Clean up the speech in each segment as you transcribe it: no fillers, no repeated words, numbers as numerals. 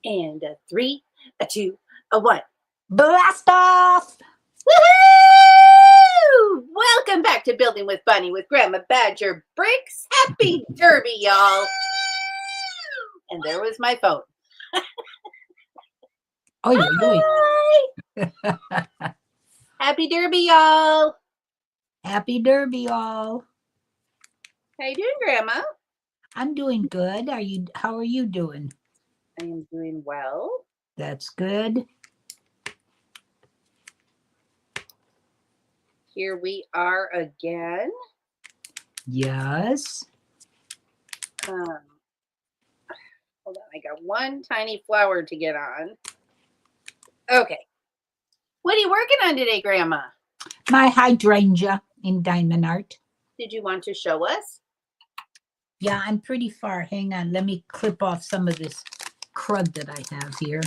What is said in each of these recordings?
And a 3, a 2, a 1. Blast off! Woohoo! Welcome back to Building with Bunny with Grandma Badger Bricks. Happy Derby, y'all. And there was my phone. Hi. Happy Derby, y'all. Happy Derby, y'all. How you doing, Grandma? I'm doing good. How are you doing? I am doing well. That's good. Here we are again. Yes. Hold on, I got one tiny flower to get on. Okay. What are you working on today, Grandma? My hydrangea in diamond art. Did you want to show us? Yeah, I'm pretty far. Hang on. Let me clip off some of this crud that I have here.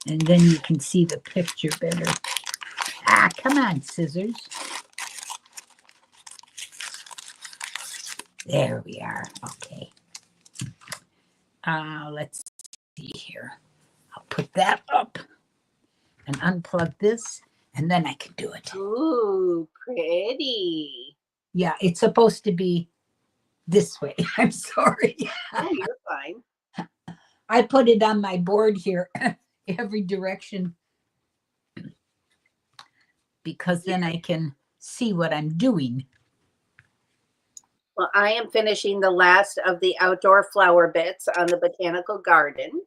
And then you can see the picture better. Ah, come on, scissors. There we are. Okay. Let's see here. I'll put that up and unplug this, and then I can do it. Ooh, pretty. Yeah, it's supposed to be this way. I'm sorry. Oh, you're fine. I put it on my board here, every direction, because then I can see what I'm doing. Well, I am finishing the last of the outdoor flower bits on the botanical garden.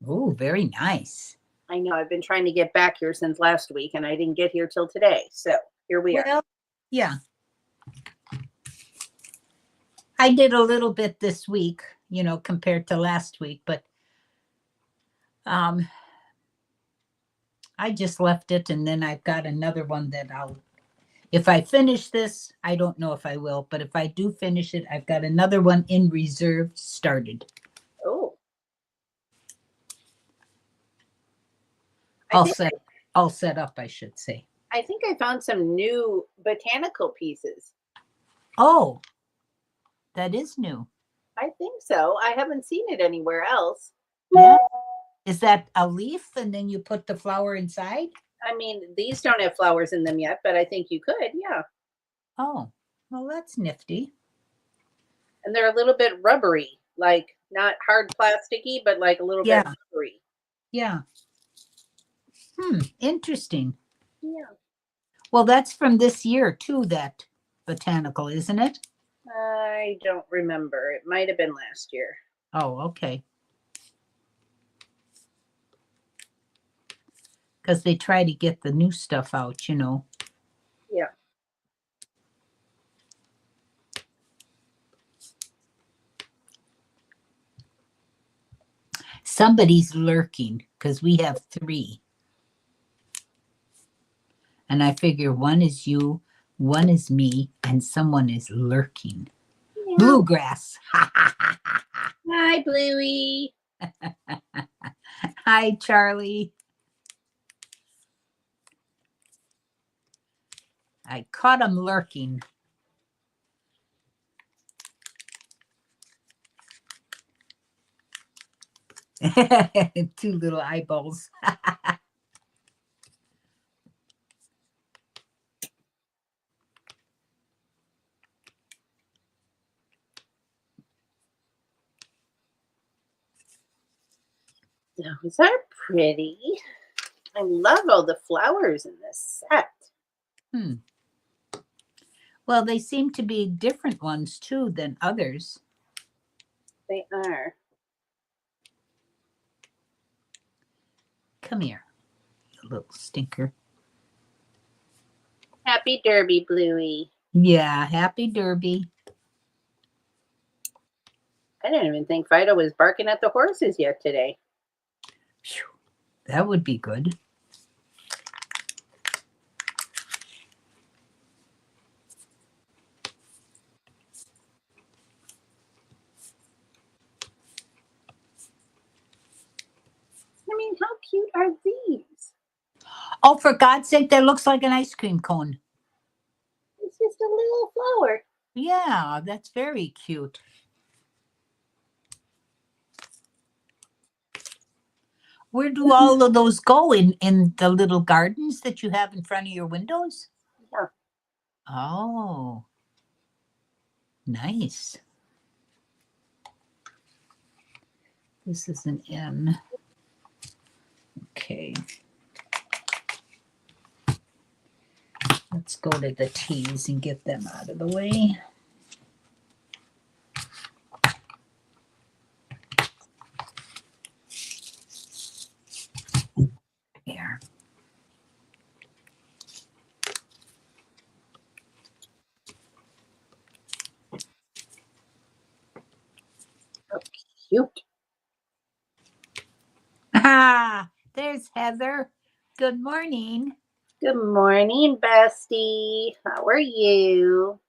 Oh, very nice. I know I've been trying to get back here since last week, and I didn't get here till today. So here we are. Yeah. I did a little bit this week, compared to last week, but I just left it, and then I've got another one that if I finish this, I don't know if I will, but if I do finish it, I've got another one in reserve started. Oh. All set up, I should say. I think I found some new botanical pieces. Oh, that is new. I think so. I haven't seen it anywhere else. Yeah. Is that a leaf and then you put the flower inside? I mean, these don't have flowers in them yet, but I think you could, yeah. Oh, well, that's nifty. And they're a little bit rubbery, like not hard plasticky, but like a little bit rubbery. Yeah. Interesting. Yeah. Well, that's from this year too, that botanical, isn't it? I don't remember. It might have been last year. Oh, okay. Because they try to get the new stuff out, Yeah. Somebody's lurking because we have 3. And I figure one is you, one is me, and someone is lurking. Yeah. Bluegrass. Hi, Bluey. Hi, Charlie. I caught him lurking. Two little eyeballs. Those are pretty. I love all the flowers in this set. Well, they seem to be different ones too than others. They are. Come here, you little stinker. Happy Derby, Bluey. Yeah, happy Derby. I didn't even think Fido was barking at the horses yet today. That would be good. I mean, how cute are these? Oh, for God's sake, that looks like an ice cream cone. It's just a little flower. Yeah, that's very cute. Where do all of those go? In the little gardens that you have in front of your windows? Yeah. Oh, nice. This is an N. Okay. Let's go to the T's and get them out of the way. Here. Cute. Ah, there's Heather. Good morning. Good morning, bestie. How are you?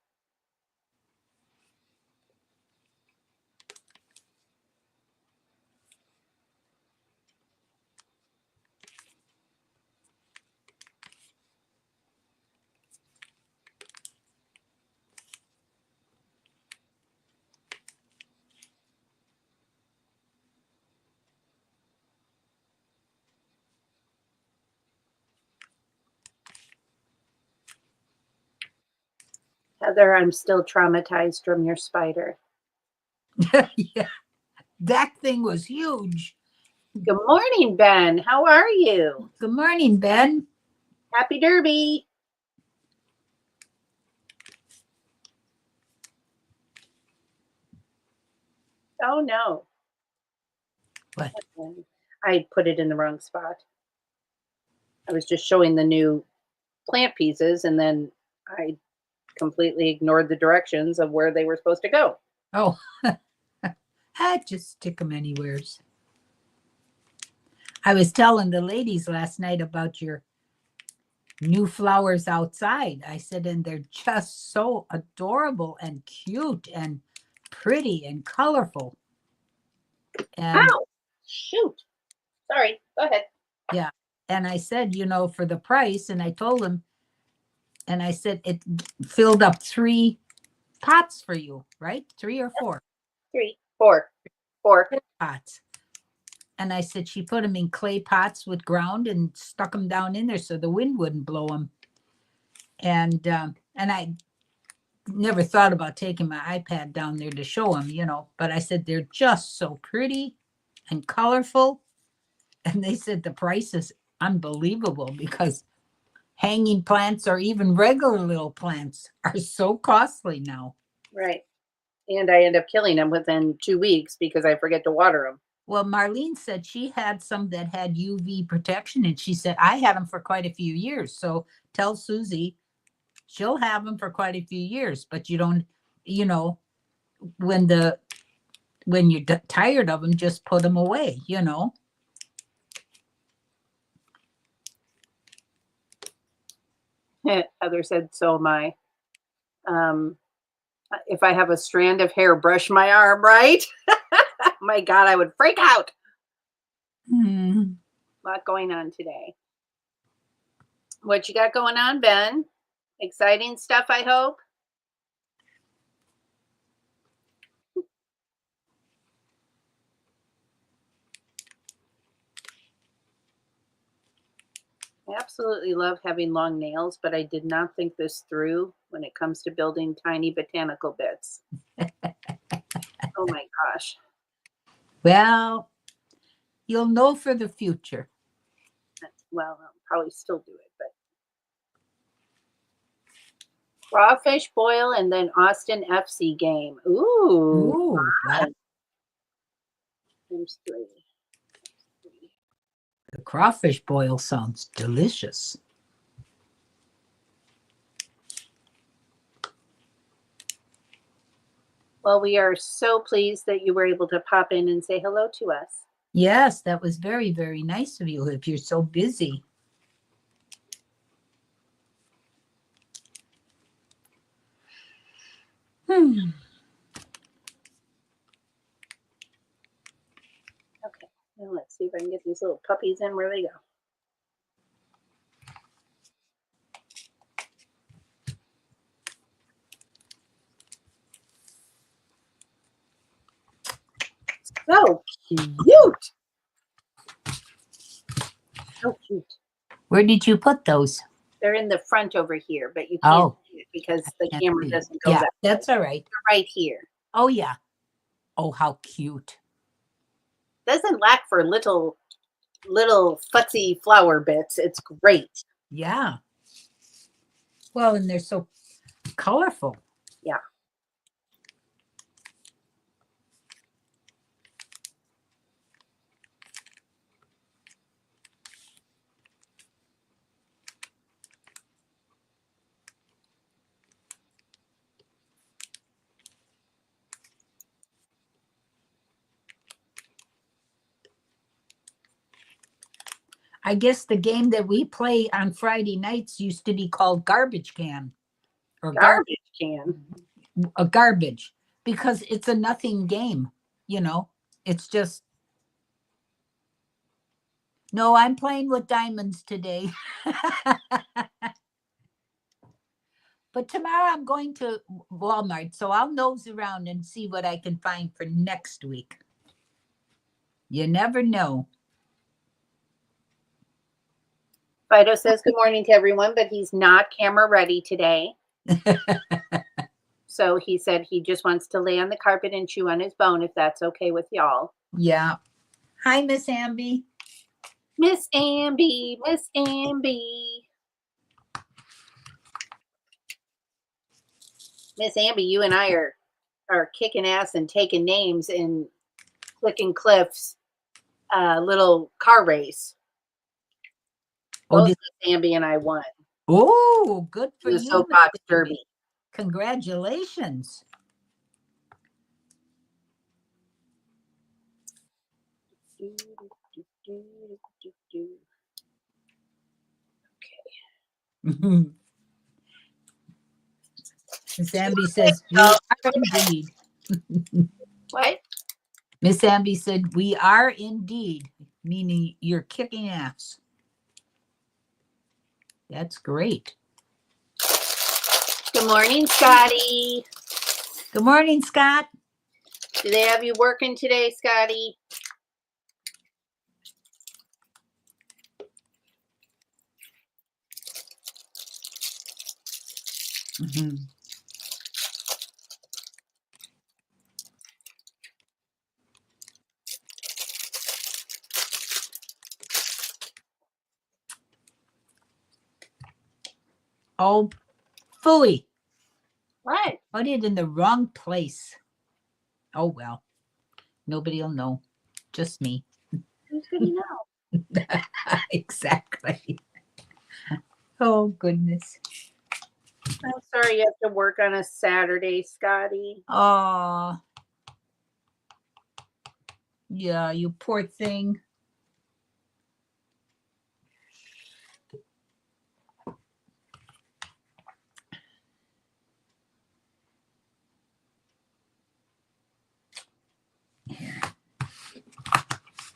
Heather, I'm still traumatized from your spider. Yeah, that thing was huge. Good morning, Ben. How are you? Good morning, Ben. Happy Derby. Oh, no. What? I put it in the wrong spot. I was just showing the new plant pieces, and then I completely ignored the directions of where they were supposed to go. Oh, I just stick them anywheres. I was telling the ladies last night about your new flowers outside. I said, and they're just so adorable and cute and pretty and colorful. And Ow! Shoot. Sorry. Go ahead. yeah, and I said, for the price, and I told them, and I said it filled up 3 pots for you, right? 3 or 4? 3, 4. 4. Pots. And I said she put them in clay pots with ground and stuck them down in there so the wind wouldn't blow them. And I never thought about taking my iPad down there to show them, but I said they're just so pretty and colorful. And they said the price is unbelievable because hanging plants or even regular little plants are so costly now. Right. And I end up killing them within 2 weeks because I forget to water them. Well, Marlene said she had some that had UV protection, and she said, I had them for quite a few years. So tell Susie she'll have them for quite a few years, but you don't, when you're tired of them, just put them away, Heather said, so am I. If I have a strand of hair brush my arm, right? My God, I would freak out. A lot going on today. What you got going on, Ben? Exciting stuff, I hope. I absolutely love having long nails, but I did not think this through when it comes to building tiny botanical bits. Oh my gosh. Well, you'll know for the future. Well, I'll probably still do it, but crawfish boil and then Austin FC game. Ooh. Wow. Times 3. The crawfish boil sounds delicious. Well, we are so pleased that you were able to pop in and say hello to us. Yes, that was very, very nice of you if you're so busy. Okay, now let's see if I can get these little puppies in where they go. So cute. So cute. Where did you put those? They're in the front over here, but you can't see it because the camera doesn't go that way. That's all right. They're right here. Oh, yeah. Oh, how cute. Doesn't lack for little futzy flower bits. It's great. Yeah. Well, and they're so colorful. Yeah. I guess the game that we play on Friday nights used to be called Garbage Can. Or Garbage can. A garbage. Because it's a nothing game, you know. It's just. No, I'm playing with diamonds today. But tomorrow I'm going to Walmart, so I'll nose around and see what I can find for next week. You never know. Fido says good morning to everyone, but he's not camera ready today. So he said he just wants to lay on the carpet and chew on his bone, if that's okay with y'all. Yeah. Hi, Miss Amby. Miss Amby, Miss Amby. Miss Amby, you and I are kicking ass and taking names in Clicking Cliff's little car race. Both Miss Amby and I won. Oh, good for you. The soapbox derby. Congratulations. Okay. Miss Amby says, we are indeed. What? Miss Amby said, we are indeed, meaning you're kicking ass. That's great. Good morning, Scotty. Good morning, Scott. Do they have you working today, Scotty? Mm-hmm. Oh, fully. What? Put it in the wrong place. Oh, well. Nobody will know. Just me. Who's going to know? Exactly. Oh, goodness. I'm sorry you have to work on a Saturday, Scotty. Oh. Yeah, you poor thing.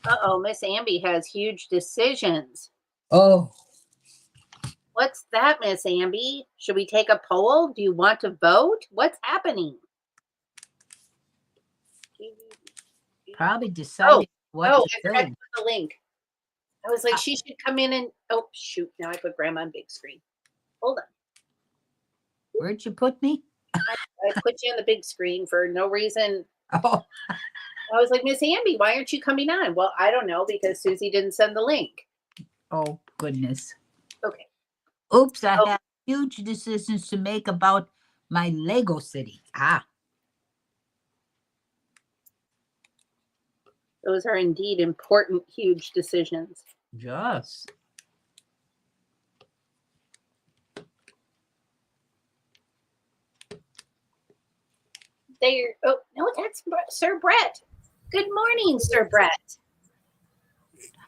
Uh-oh, Miss Amby has huge decisions. Oh. What's that, Miss Amby? Should we take a poll? Do you want to vote? What's happening? Probably decided what to I forgot to put the link. I was like, she should come in and, oh, shoot. Now I put Grandma on big screen. Hold on. Where'd you put me? I put you on the big screen for no reason. Oh. I was like, Miss Amby, why aren't you coming on? Well, I don't know, because Susie didn't send the link. Oh, goodness. Okay. Oops, I have huge decisions to make about my Lego city. Those are indeed important, huge decisions. Yes. There. Oh, no, that's Sir Brett. Good morning, Sir Brett.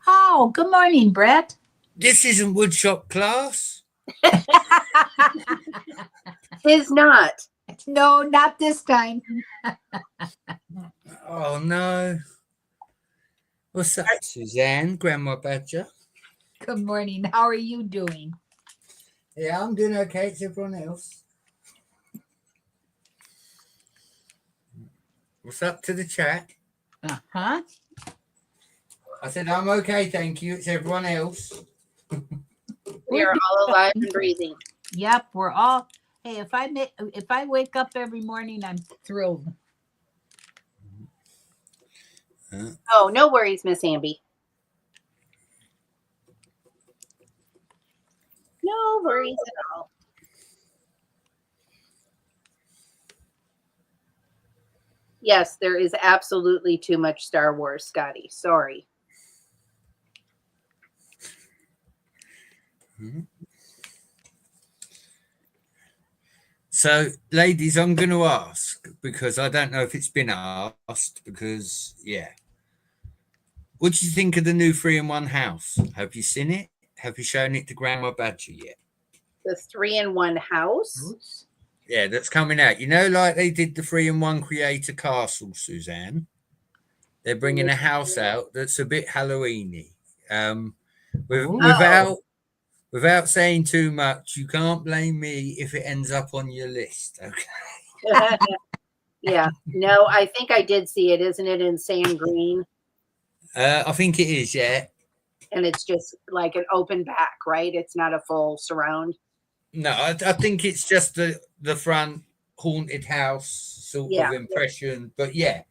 Oh, good morning, Brett. This isn't woodshop class. Tis not. No, not this time. Oh, no. What's up, Suzanne, Grandma Badger? Good morning. How are you doing? Yeah, I'm doing okay. It's everyone else. What's up to the chat? Uh-huh. I said, I'm okay, thank you. It's everyone else. We are all alive and breathing. Yep, we're all. Hey, if I wake up every morning, I'm thrilled. Oh, no worries, Miss Amby. No worries at all. Yes, there is absolutely too much Star Wars, Scotty. Sorry. So, ladies, I'm going to ask because I don't know if it's been asked. Because what do you think of the new 3-in-1 house? Have you seen it? Have you shown it to Grandma Badger yet? The 3-in-1 house? Yeah, that's coming out. You know, like they did the 3-in-1 Creator Castle, Suzanne. They're bringing a house out that's a bit Halloweeny. Without saying too much, you can't blame me if it ends up on your list. Okay. Yeah. No, I think I did see it. Isn't it in sand green? I think it is, yeah. And it's just like an open back, right? It's not a full surround. No, I think it's just the front haunted house sort of impression. But yeah,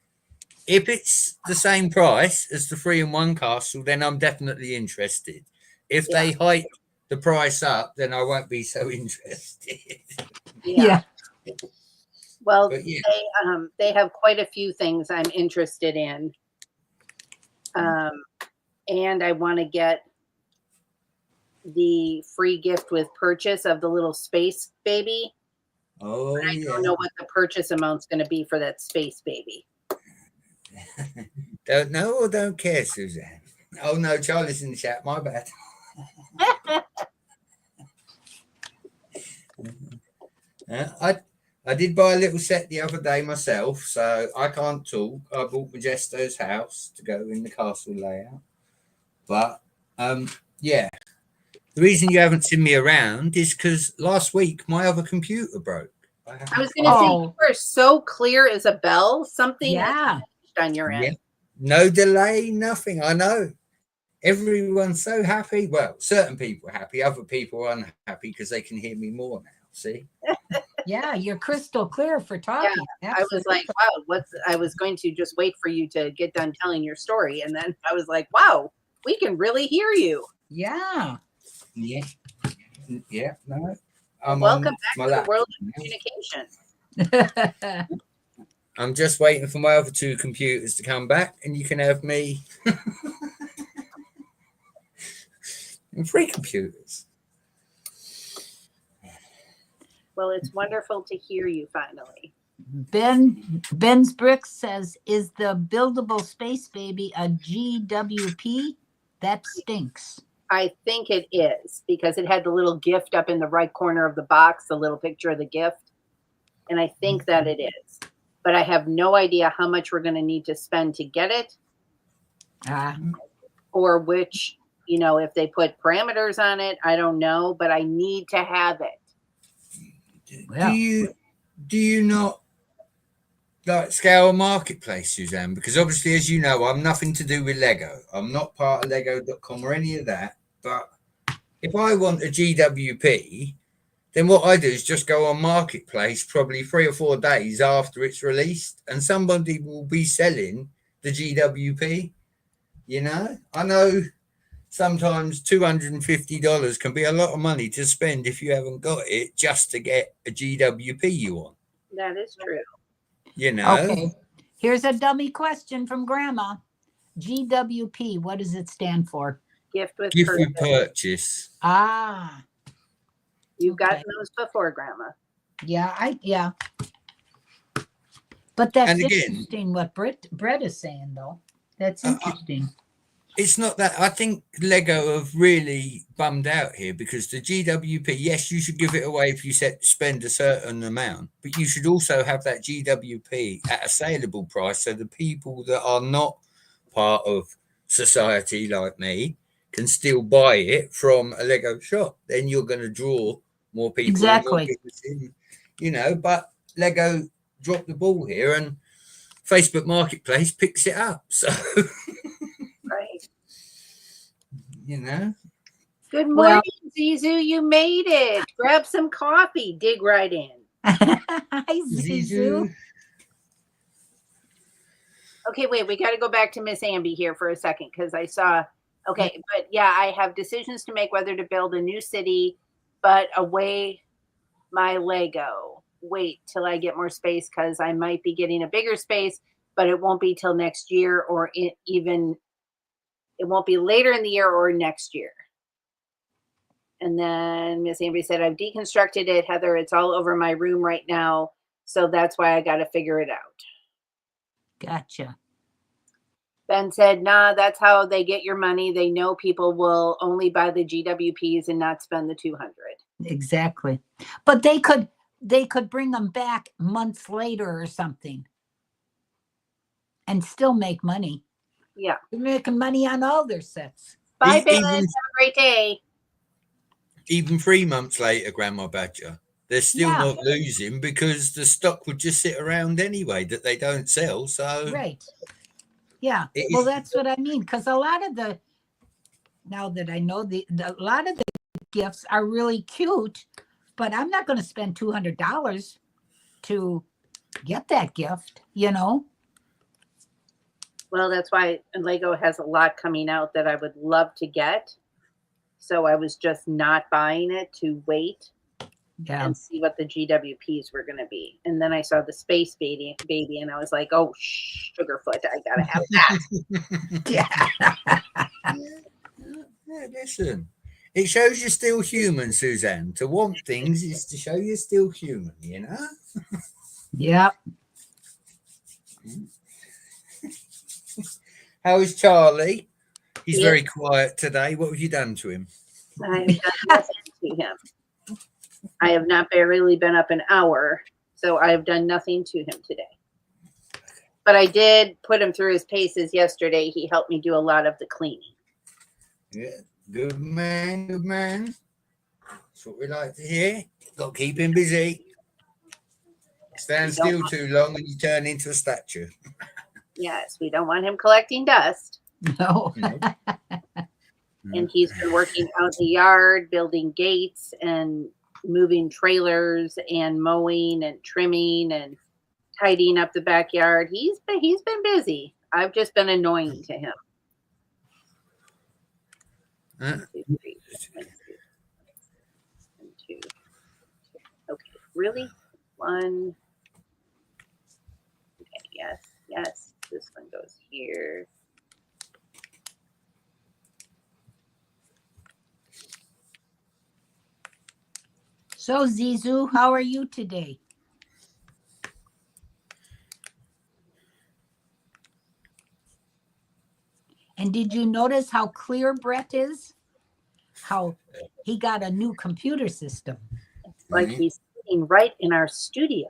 if it's the same price as the 3-in-1 castle, then I'm definitely interested. If they hike the price up, then I won't be so interested. Yeah. Well, they have quite a few things I'm interested in. And I want to get the free gift with purchase of the little space baby. Oh, I don't know what the purchase amount's going to be for that space baby. Don't know or don't care, Suzanne. Oh no, Charlie's in the chat. My bad. I did buy a little set the other day myself, so I can't talk. I bought Modesto's house to go in the castle layout. But yeah, the reason you haven't seen me around is because last week my other computer broke. I was going to say, you were so clear as a bell. Something on your end. Yeah. No delay, nothing. I know. Everyone's so happy. Well, certain people are happy. Other people are unhappy because they can hear me more now. See? Yeah, you're crystal clear for talking. Yeah, I was like, wow, I was going to just wait for you to get done telling your story. And then I was like, wow, we can really hear you. Yeah. Yeah. Yeah. No. Welcome back to the world of communication. I'm just waiting for my other two computers to come back and you can have me. And 3 computers. Well, it's wonderful to hear you finally. Ben's Bricks says, is the buildable space baby a GWP? That stinks. I think it is because it had the little gift up in the right corner of the box, the little picture of the gift. And I think that it is. But I have no idea how much we're going to need to spend to get it. Or which, if they put parameters on it, I don't know, but I need to have it. Yeah. Do you not like scale marketplace, Suzanne? Because obviously, as you know, I'm nothing to do with Lego. I'm not part of Lego.com or any of that. But if I want a GWP, then what I do is just go on marketplace probably 3 or 4 days after it's released, and somebody will be selling the GWP. I know sometimes $250 can be a lot of money to spend if you haven't got it just to get a GWP you want. That is true. Okay. Here's a dummy question from Grandma. GWP, what does it stand for? Gift with purchase. You've gotten those before, Grandma. Yeah. But that's interesting what Brett is saying, though. That's interesting. It's not that. I think Lego have really bummed out here because the GWP, yes, you should give it away if you spend a certain amount, but you should also have that GWP at a saleable price so the people that are not part of society like me can still buy it from a Lego shop. Then you're going to draw more people. Exactly. But Lego dropped the ball here and Facebook Marketplace picks it up. So, right. Good morning, Well- Zizu. You made it. Grab some coffee. Dig right in. Hi, Zizu. Okay, wait. We got to go back to Miss Amby here for a second because I saw. Okay, but yeah, I have decisions to make whether to build a new city, but away my Lego. Wait till I get more space because I might be getting a bigger space, but it won't be till next year or it won't be later in the year or next year. And then Miss Amber said, I've deconstructed it, Heather. It's all over my room right now. So that's why I got to figure it out. Gotcha. Ben said, nah, that's how they get your money. They know people will only buy the GWPs and not spend the 200. Exactly. But they could bring them back months later or something and still make money. Yeah. They're making money on all their sets. Bye, Ben. Have a great day. Even 3 months later, Grandma Badger, they're still not losing because the stock would just sit around anyway that they don't sell. So right. Yeah. Well, that's what I mean. Because a lot of the, now that I know a lot of the gifts are really cute, but I'm not going to spend $200 to get that gift, you know? Well, that's why Lego has a lot coming out that I would love to get. So I was just not buying it to wait and see what the GWPs were going to be. And then I saw the space baby and I was like, oh, Sugarfoot, I got to have that. Yeah, listen, it shows you're still human, Suzanne. To want things is to show you're still human, you know? Yep. How is Charlie? He's very quiet today. What have you done to him? I have done nothing to him. I have not barely been up an hour, so I have done nothing to him today. But I did put him through his paces yesterday. He helped me do a lot of the cleaning. Yeah, good man, good man. That's what we like to hear. Got to keep him busy. Stand still too long and you turn into a statue. Yes, we don't want him collecting dust. No. And he's been working out in the yard, building gates and moving trailers and mowing and trimming and tidying up the backyard. He's been busy. I've just been annoying to him. Two. Okay, really? One. Okay, yes. This one goes here. So, Zizu, how are you today? And did you notice how clear Brett is? How he got a new computer system. It's like he's sitting right in our studio.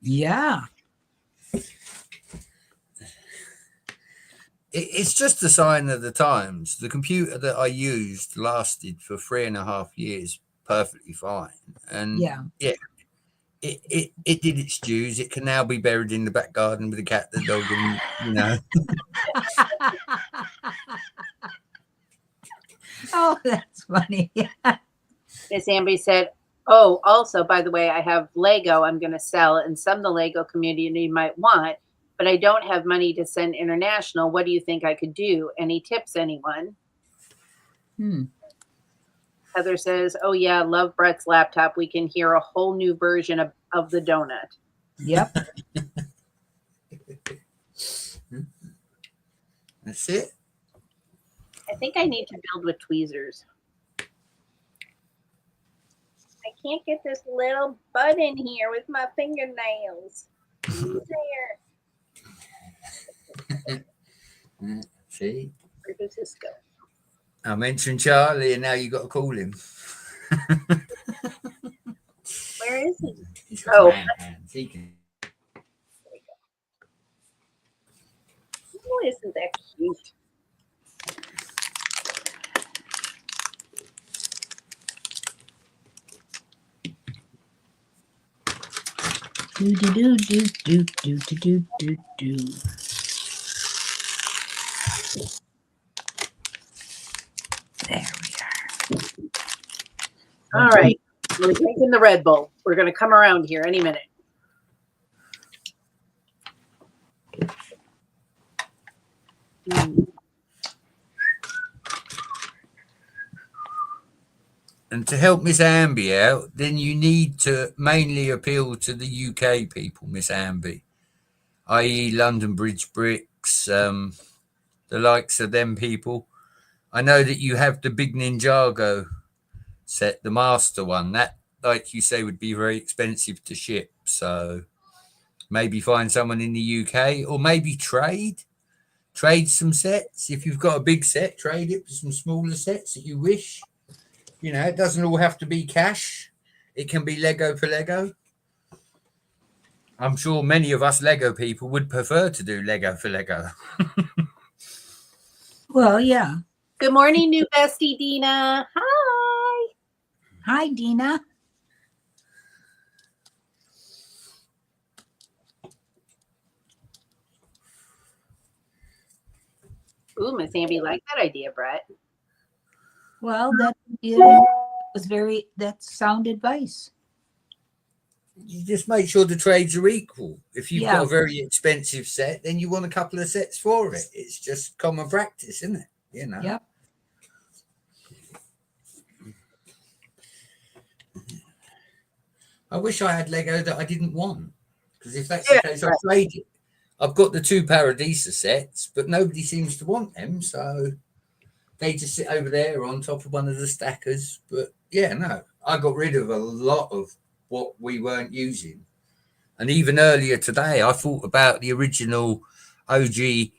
Yeah. It's just a sign of the times. The computer that I used lasted for 3.5 years perfectly fine. And it did its dues. It can now be buried in the back garden with the cat, the dog, and you know. Oh, that's funny. Miss Amby said, oh, also, by the way, I have Lego I'm going to sell, and some of the Lego community might want, but I don't have money to send international. What do you think I could do? Any tips, anyone? Heather says, oh, yeah, love Brett's laptop. We can hear a whole new version of the donut. Yep. That's it. I think I need to build with tweezers. I can't get this little bud in here with my fingernails. There. See? Where does this go? I mentioned Charlie, and now you got to call him. Where is he? He's got hands. He can. There we go. Oh, isn't that cute? Do do do do do do do do. There we are. All right. We're drinking the Red Bull. We're going to come around here any minute. And to help Miss Amby out, then you need to mainly appeal to the UK people, Miss Amby, i.e. London Bridge Bricks, the likes of them people. I know that you have the big Ninjago set, the master one. That, like you say, would be very expensive to ship. So maybe find someone in the UK, or maybe trade some sets. If you've got a big set, trade it for some smaller sets that you wish. You know, it doesn't all have to be cash. It can be Lego for Lego. I'm sure many of us Lego people would prefer to do Lego for Lego. Well, yeah. Good morning, new bestie Dina. Hi. Hi, Dina. Ooh, Miss Amby liked that idea, Brett. Well, that was that's sound advice. You just make sure the trades are equal. If you've Yeah. got a very expensive set, then you want a couple of sets for it. It's just common practice, isn't it? You know. Yep. I wish I had Lego that I didn't want, because if that's the case, I'd trade it. I've got the 2 Paradisa sets, but nobody seems to want them, so they just sit over there on top of one of the stackers. But yeah, no, I got rid of a lot of what we weren't using. And even earlier today, I thought about the original OG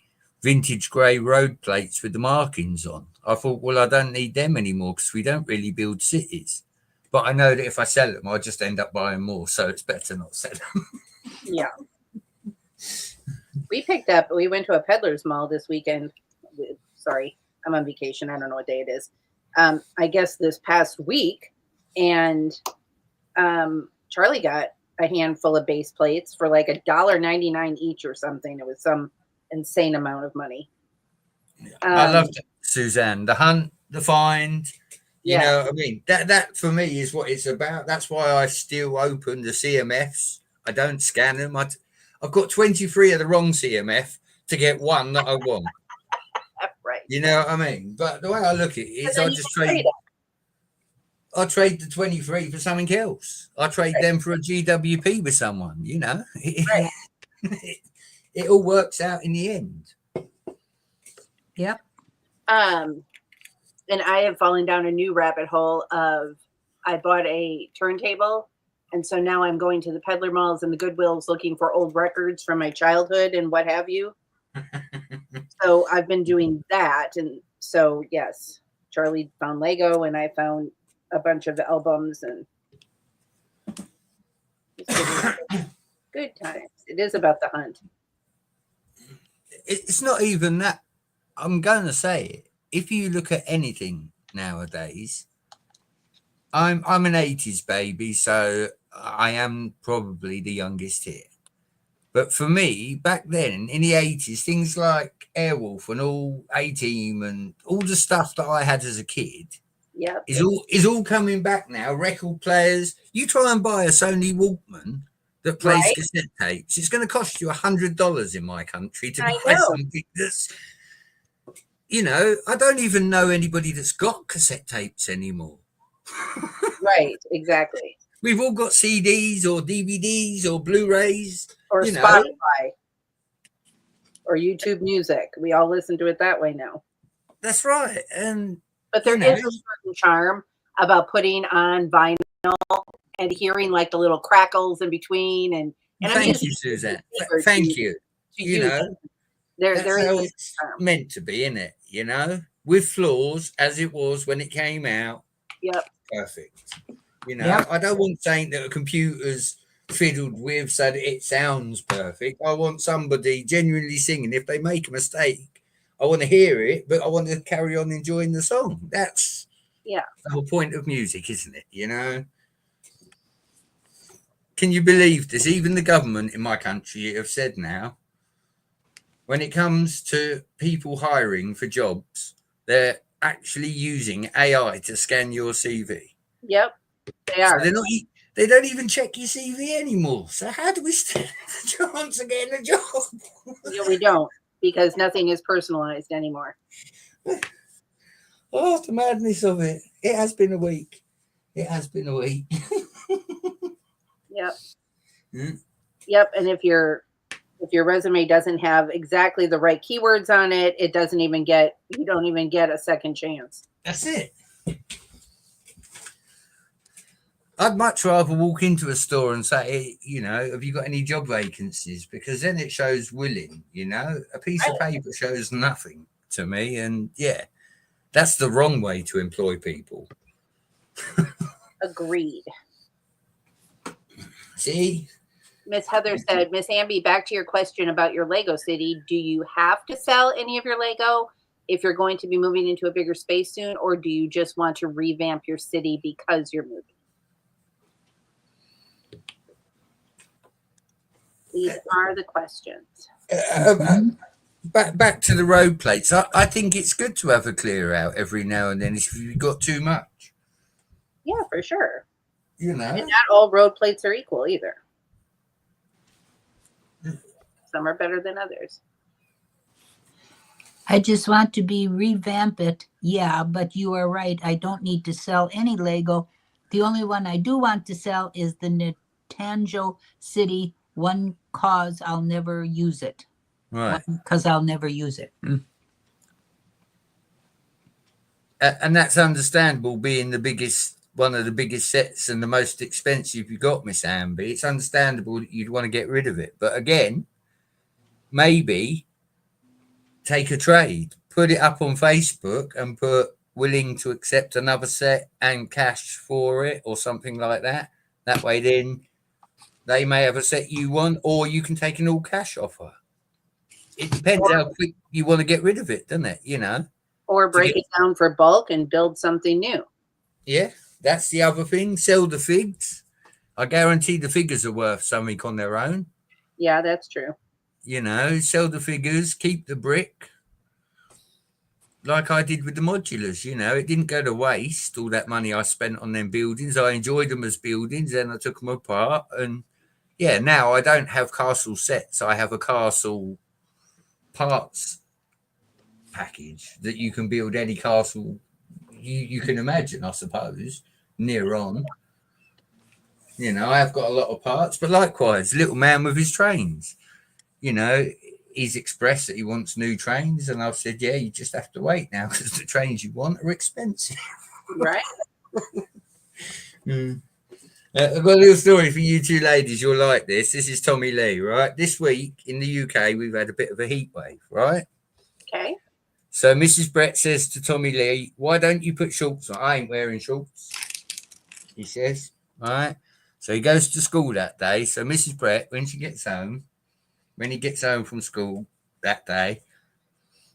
vintage grey road plates with the markings on. I thought, well, I don't need them anymore because we don't really build cities. But I know that if I sell them, I'll just end up buying more. So it's better not sell them. Yeah. We went to a peddler's mall this weekend. Sorry, I'm on vacation. I don't know what day it is. I guess this past week. And Charlie got a handful of base plates for like $1.99 each or something. It was some insane amount of money. I loved it, Suzanne. The hunt, the find. You know, I mean, that for me is what it's about. That's why I still open the CMFs. I don't scan them. I've got 23 of the wrong CMF to get one that I want. Right. You know what I mean? But the way I look at it is I just trade the 23 for something else. I trade them for a GWP with someone, you know. Right. It all works out in the end. Yep. And I have fallen down a new rabbit hole of I bought a turntable. And so now I'm going to the peddler malls and the Goodwills looking for old records from my childhood and what have you. So I've been doing that. And so, yes, Charlie found Lego and I found a bunch of albums and good times. It is about the hunt. It's not even that. I'm going to say it. If you look at anything nowadays, I'm an 80s baby, so I am probably the youngest here. But for me, back then in the 80s, things like Airwolf and all A-Team and all the stuff that I had as a kid is all coming back now. Record players. You try and buy a Sony Walkman that plays cassette tapes. It's going to cost you $100 in my country to buy something that's, you know, I don't even know anybody that's got cassette tapes anymore. Right, exactly. We've all got CDs or DVDs or Blu-rays. Or Spotify. Or YouTube Music. We all listen to it that way now. That's right. But there is a certain charm about putting on vinyl and hearing like the little crackles in between. And thank you, Suzanne. Thank you. You know, that's how it's meant to be, isn't it? You know, with flaws as it was when it came out. Yep. Perfect. You know, I don't want something that a computer's fiddled with so that it sounds perfect. I want somebody genuinely singing. If they make a mistake, I want to hear it, but I want to carry on enjoying the song. That's the whole point of music, isn't it? You know? Can you believe this? Even the government in my country have said now, when it comes to people hiring for jobs, they're actually using AI to scan your CV. Yep. They are. So they don't even check your CV anymore. So how do we stand a chance of getting a job? Yeah, we don't, because nothing is personalized anymore. Oh, the madness of it. It has been a week. It has been a week. Yep. Mm. Yep. And if your resume doesn't have exactly the right keywords on it, you don't even get a second chance. That's it. I'd much rather walk into a store and say, have you got any job vacancies? Because then it shows willing, A piece of paper shows nothing to me. And yeah, that's the wrong way to employ people. Agreed. See? Miss Heather said, Miss Amby, back to your question about your Lego city. Do you have to sell any of your Lego if you're going to be moving into a bigger space soon, or do you just want to revamp your city because you're moving? These are the questions. Back to the road plates. I think it's good to have a clear out every now and then if you've got too much. Yeah, for sure. And not all road plates are equal either. Some are better than others. I just want to revamp it. Yeah, but you are right. I don't need to sell any Lego. The only one I do want to sell is the Natanjo City one, cause I'll never use it. Right. Because I'll never use it. And that's understandable, being one of the biggest sets and the most expensive you got, Miss Amby. It's understandable that you'd want to get rid of it. But again, maybe take a trade, put it up on Facebook and put willing to accept another set and cash for it or something like that. That way then they may have a set you want, or you can take an all cash offer. It depends how quick you want to get rid of it, doesn't it? Or break it down for bulk and build something new. Yeah, that's the other thing. Sell the figs. I guarantee the figures are worth something on their own. Yeah, that's true. Sell the figures, keep the brick. Like I did with the modulars, it didn't go to waste, all that money I spent on them buildings. I enjoyed them as buildings, and I took them apart. And yeah, now I don't have castle sets. I have a castle parts package that you can build any castle you can imagine, I suppose, near on. I've got a lot of parts, but likewise, little man with his trains. He's expressed that he wants new trains, and I've said, yeah, you just have to wait now because the trains you want are expensive. Right. I've got a little story for you two ladies. You'll like this. This is Tommy Lee, right? This week in the UK, we've had a bit of a heat wave, right? Okay. So Mrs. Brett says to Tommy Lee, why don't you put shorts on? I ain't wearing shorts, he says, right? So he goes to school that day. So Mrs. Brett, when he gets home from school that day,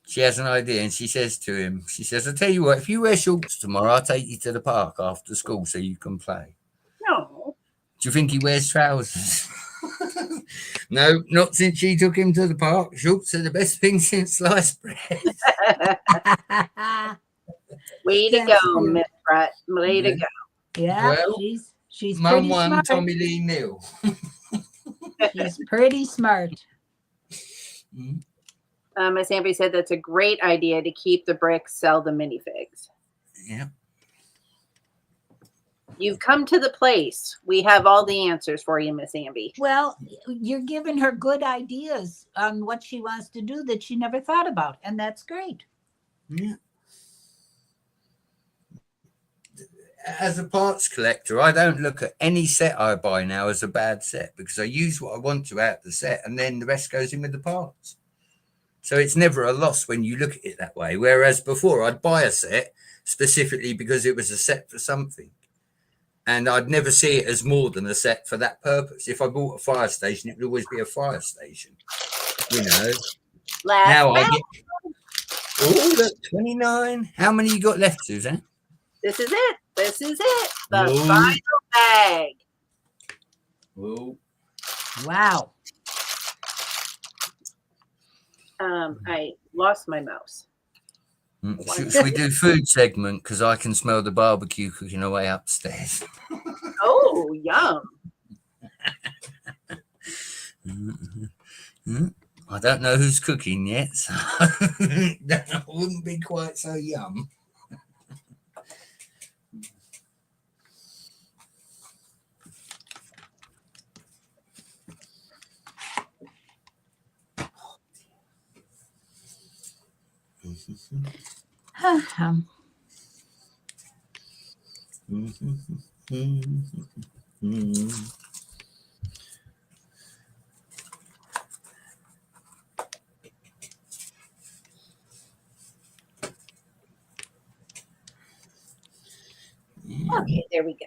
she has an idea, and she says to him, I'll tell you what, if you wear shorts tomorrow, I'll take you to the park after school so you can play. No. Do you think he wears trousers? No, not since she took him to the park. Shorts are the best thing since sliced bread. Way to go, Miss Brett. Way to go. Yeah, well, she's Mum pretty won, smart. Tommy Lee nil. She's pretty smart. Miss Amby said that's a great idea to keep the bricks, sell the minifigs. Yeah. You've come to the place. We have all the answers for you, Miss Amby. Well, you're giving her good ideas on what she wants to do that she never thought about, and that's great. Yeah. As a parts collector, I don't look at any set I buy now as a bad set, because I use what I want to out of the set, and then the rest goes in with the parts. So it's never a loss when you look at it that way. Whereas before, I'd buy a set specifically because it was a set for something, and I'd never see it as more than a set for that purpose. If I bought a fire station, it would always be a fire station, Now I get, oh, look, 29. How many you got left, Suzanne? This is it. This is it. The final bag. Whoa. Wow. I lost my mouse. Should we do food segment? Because I can smell the barbecue cooking away upstairs. Oh, yum. I don't know who's cooking yet, so that wouldn't be quite so yum. Okay, there we go.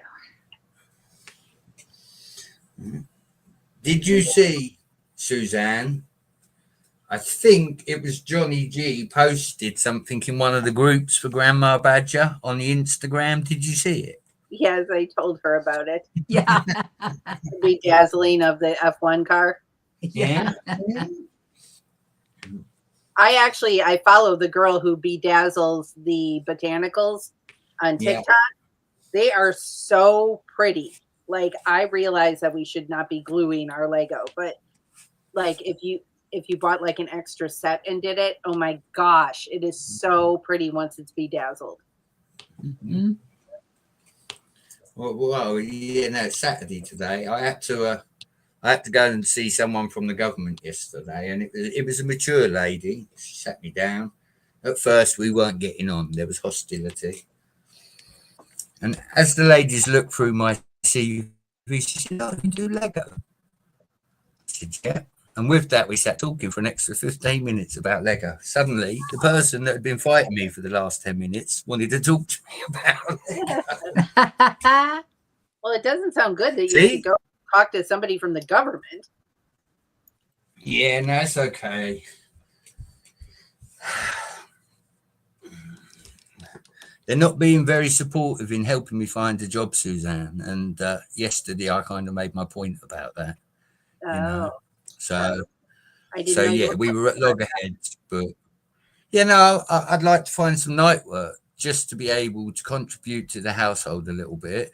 Did you see, Suzanne? I think it was Johnny G posted something in one of the groups for Grandma Badger on the Instagram. Did you see it? Yes, I told her about it. Yeah. The bedazzling of the F1 car. Yeah. I follow the girl who bedazzles the botanicals on TikTok. Yeah. They are so pretty. Like, I realize that we should not be gluing our Lego, but like if you bought like an extra set and did it, oh my gosh, it is so pretty once it's bedazzled. Mm-hmm. Well, yeah, no, it's Saturday today. I had to go and see someone from the government yesterday, and it was a mature lady. She sat me down. At first, we weren't getting on. There was hostility. And as the ladies looked through my CV, she said, "Oh, you do Lego?" I said, "Yeah." And with that, we sat talking for an extra 15 minutes about Lego. Suddenly, the person that had been fighting me for the last 10 minutes wanted to talk to me about Lego. Well, it doesn't sound good that you have to go talk to somebody from the government. Yeah, no, it's okay. They're not being very supportive in helping me find a job, Suzanne. And yesterday, I kind of made my point about that. Oh. You know? So yeah, we were at loggerheads, but I'd like to find some night work just to be able to contribute to the household a little bit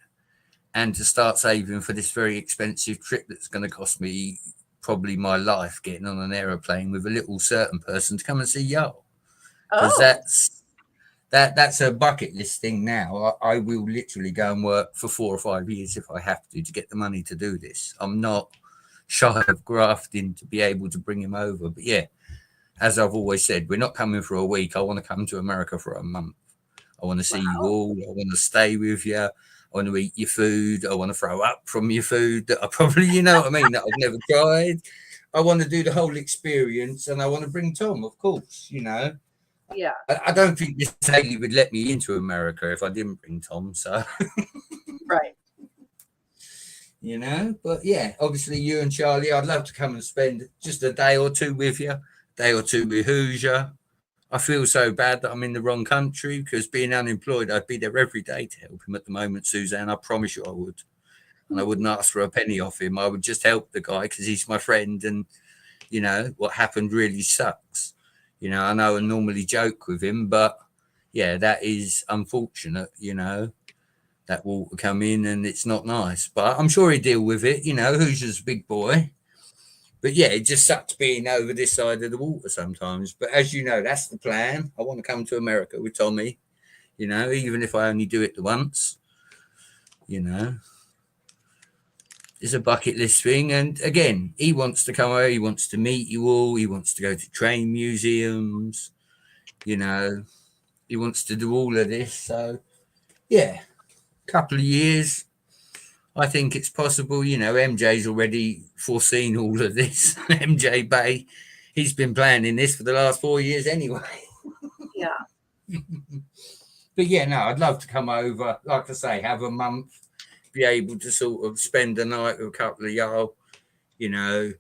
and to start saving for this very expensive trip that's going to cost me probably my life, getting on an aeroplane with a little certain person to come and see y'all. Because that's a bucket list thing now. I will literally go and work for 4 or 5 years if I have to get the money to do this. I'm not shy of grafting to be able to bring him over. But yeah, as I've always said, we're not coming for a week. I want to come to America for a month. I want to see you all. I want to stay with you. I want to eat your food. I want to throw up from your food that I probably, you know what I mean, that I've never tried. I want to do the whole experience, and I want to bring Tom, of course, you know. Yeah. I don't think this lady would let me into America if I didn't bring Tom, so. Right. You know, but yeah, obviously you and Charlie, I'd love to come and spend just a day or two with you, day or two with Hoosier. I feel so bad that I'm in the wrong country because being unemployed, I'd be there every day to help him at the moment, Suzanne. I promise you I would. And I wouldn't ask for a penny off him. I would just help the guy because he's my friend. And, you know, what happened really sucks. You know, I know I normally joke with him, but yeah, that is unfortunate, you know. That water come in and it's not nice. But I'm sure he'll deal with it, you know, Hoosier's a big boy. But yeah, it just sucks being over this side of the water sometimes. But as you know, that's the plan. I want to come to America with Tommy, you know, even if I only do it the once, you know. It's a bucket list thing. And again, he wants to come over. He wants to meet you all. He wants to go to train museums, you know. He wants to do all of this. So, yeah, a couple of years. I think it's possible, you know, MJ's already foreseen all of this. MJ Bay, he's been planning this for the last 4 years anyway. Yeah. But yeah, no, I'd love to come over, like I say, have a month, be able to sort of spend a night with a couple of y'all, you know,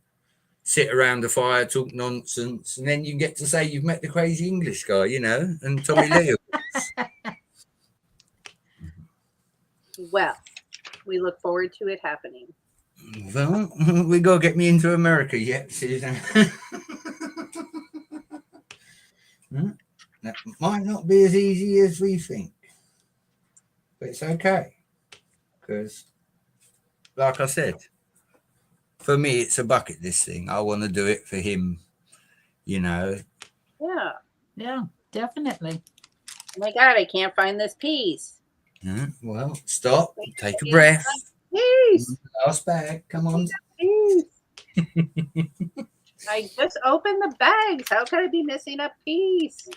sit around the fire, talk nonsense, and then you get to say you've met the crazy English guy, you know, and Tommy Lee. Well, we look forward to it happening. Well, we got to get me into America yet, Susan. That might not be as easy as we think, but it's okay because like I said, for me, it's a bucket list thing. I want to do it for him, you know. Yeah. Yeah, definitely. Oh my God, I can't find this piece. Well, stop. Take a breath. Piece. Last bag. Come on. Piece. I just opened the bags. How could I be missing a piece?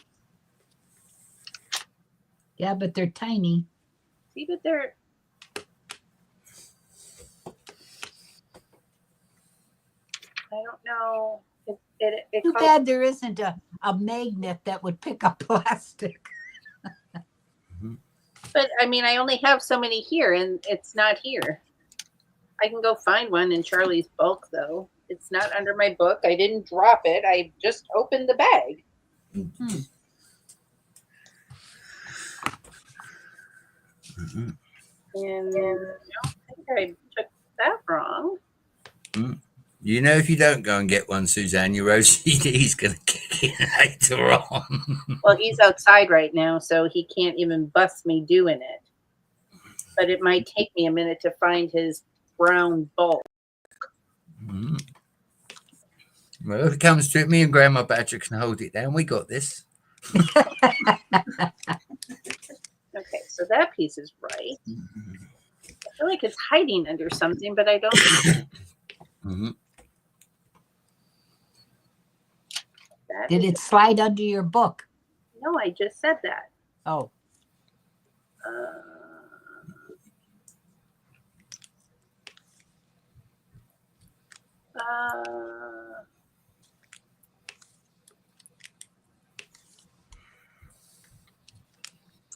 Yeah, but they're tiny. See, but they're. I don't know. Too bad there isn't a magnet that would pick up plastic. But I mean, I only have so many here, and it's not here. I can go find one in Charlie's bulk, though. It's not under my book. I didn't drop it. I just opened the bag. Mm-hmm. And I don't think I took that wrong. You know, if you don't go and get one, Suzanne, your OCD is going to kick in later on. Well, he's outside right now, so he can't even bust me doing it. But it might take me a minute to find his brown bulk. Mm-hmm. Well, if it comes to it, me and Grandma Badger can hold it down. We got this. Okay, so that piece is right. I feel like it's hiding under something, but I don't. Mm-hmm. Did it slide under your book? No, I just said that. Oh.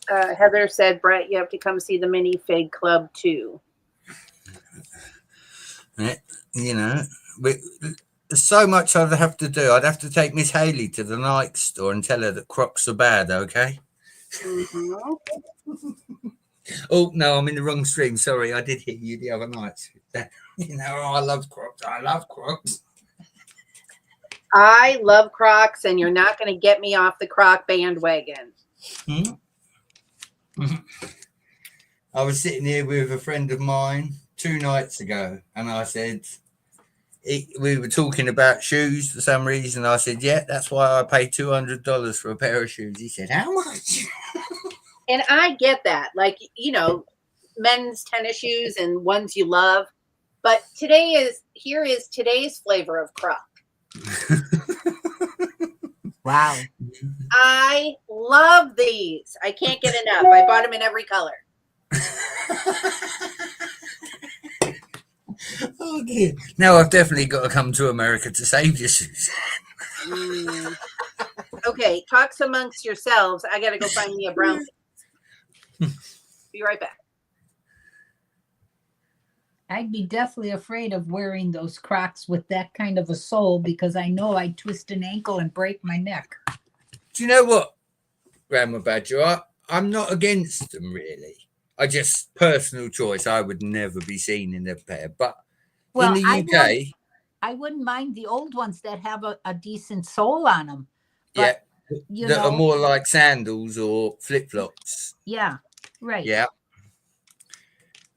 Heather said, Brett, you have to come see the minifig club too. You know, there's so much I'd have to do. I'd have to take Miss Haley to the Nike store and tell her that Crocs are bad, okay? Mm-hmm. Oh, no, I'm in the wrong stream. Sorry, I did hear you the other night. You know, I love Crocs. I love Crocs. I love Crocs, and you're not going to get me off the Croc bandwagon. Mm-hmm. I was sitting here with a friend of mine 2 nights ago, and I said, we were talking about shoes for some reason. I said, yeah, that's why I paid $200 for a pair of shoes. He said, how much? And I get that. Like, you know, men's tennis shoes and ones you love. But here is today's flavor of Croc. Wow. I love these. I can't get enough. I bought them in every color. Oh dear. Now I've definitely got to come to America to save your shoes. Okay, talks amongst yourselves. I got to go find me a brown. Be right back. I'd be definitely afraid of wearing those Crocs with that kind of a sole because I know I'd twist an ankle and break my neck. Do you know what, Grandma Badger? I'm not against them, really. I just, personal choice, I would never be seen in a pair. But in the UK... I wouldn't mind the old ones that have a decent sole on them. But, yeah, that are more like sandals or flip-flops. Yeah, right. Yeah.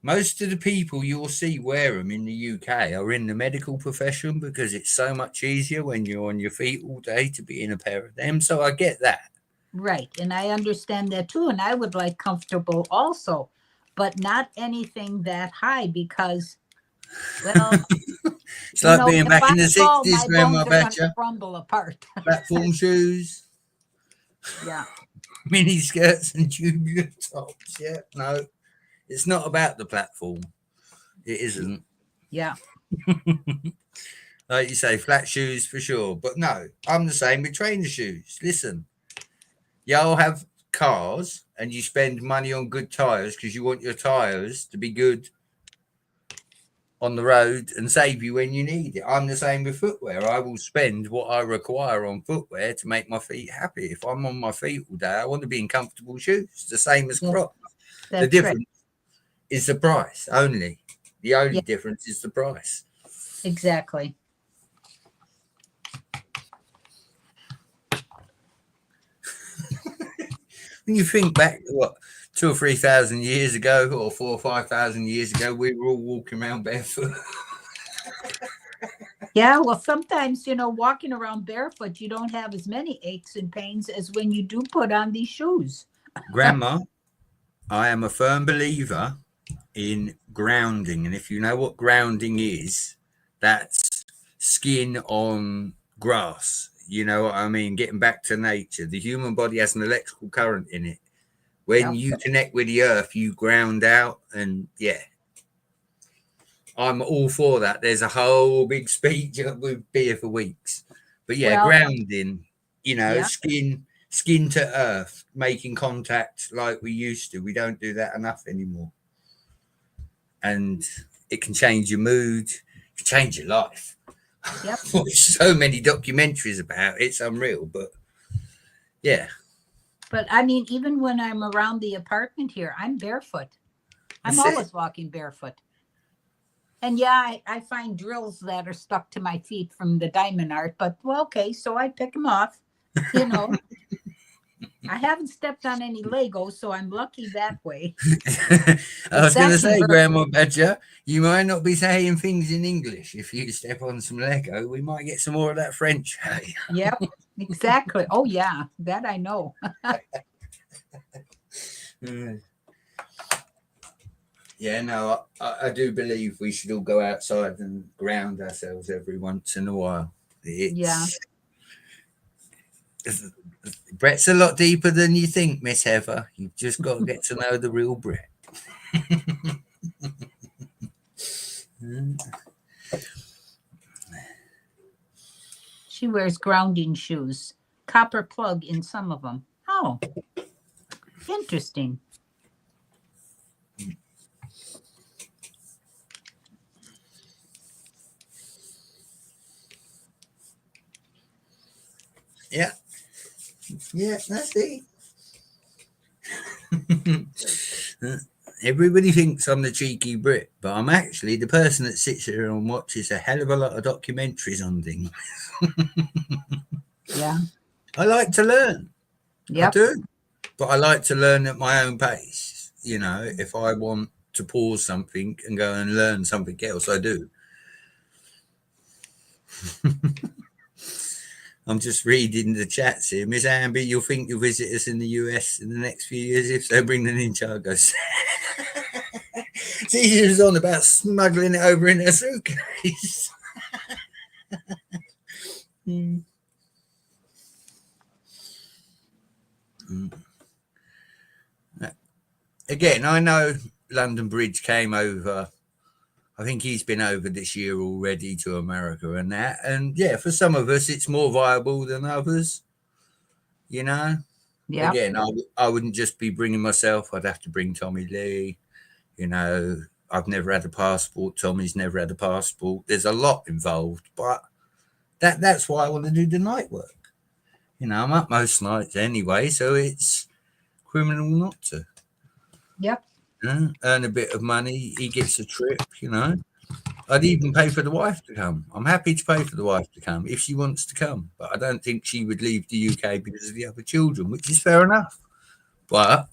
Most of the people you'll see wear them in the UK are in the medical profession because it's so much easier when you're on your feet all day to be in a pair of them. So I get that. Right. And I understand that too. And I would like comfortable also, but not anything that high because, well, it's like being back in the 60s, Grandma Badger. Crumble apart. Platform shoes. Yeah. Mini skirts and tubular tops. Yeah. No. It's not about the platform. It isn't. Yeah. Like you say, flat shoes for sure. But no, I'm the same with trainer shoes. Listen, y'all have cars and you spend money on good tires because you want your tires to be good on the road and save you when you need it. I'm the same with footwear. I will spend what I require on footwear to make my feet happy. If I'm on my feet all day, I want to be in comfortable shoes. The same as Crocs. The difference is the price only. The only difference is the price. Exactly. When you think back to what 2,000 or 3,000 years ago, or 4,000 or 5,000 years ago, we were all walking around barefoot. Yeah, well, sometimes, walking around barefoot, you don't have as many aches and pains as when you do put on these shoes. Grandma, I am a firm believer in grounding. And if you know what grounding is, that's skin on grass. You know what I mean? Getting back to nature. The human body has an electrical current in it. When you connect with the earth, you ground out. And yeah, I'm all for that. There's a whole big speech. We'd be here for weeks. But yeah, grounding, skin to earth, making contact like we used to. We don't do that enough anymore. And it can change your mood, it can change your life. Yep. There's so many documentaries about it. It's unreal, but yeah. But I mean, even when I'm around the apartment here, I'm barefoot. I'm always walking barefoot. And yeah, I find drills that are stuck to my feet from the diamond art, but okay, so I pick them off, I haven't stepped on any Legos, so I'm lucky that way. I was going to say, Grandma Badger, you might not be saying things in English. If you step on some Lego, we might get some more of that French. Yep, exactly. Oh, yeah, that I know. Yeah, no, I do believe we should all go outside and ground ourselves every once in a while. Brett's a lot deeper than you think, Miss Heather. You've just got to get to know the real Brett. She wears grounding shoes. Copper plug in some of them. Oh, interesting. Yeah. Yeah, that's it. Everybody thinks I'm the cheeky Brit, but I'm actually the person that sits here and watches a hell of a lot of documentaries on things. Yeah. I like to learn. Yep. I do. But I like to learn at my own pace. If I want to pause something and go and learn something else, I do. I'm just reading the chats here. Miss Amber, you'll think you'll visit us in the US in the next few years. If so, bring the Ninjagos. See, she was on about smuggling it over in her suitcase. Again, I know London Bridge came over. I think he's been over this year already to America and that. And yeah, for some of us, it's more viable than others. Yeah. Again, I wouldn't just be bringing myself. I'd have to bring Tommy Lee. I've never had a passport. Tommy's never had a passport. There's a lot involved, but that's why I want to do the night work. I'm up most nights anyway, so it's criminal not to. Yep. Earn a bit of money. He gets a trip, I'd even pay for the wife to come. I'm happy to pay for the wife to come if she wants to come, but I don't think she would leave the UK because of the other children, which is fair enough. But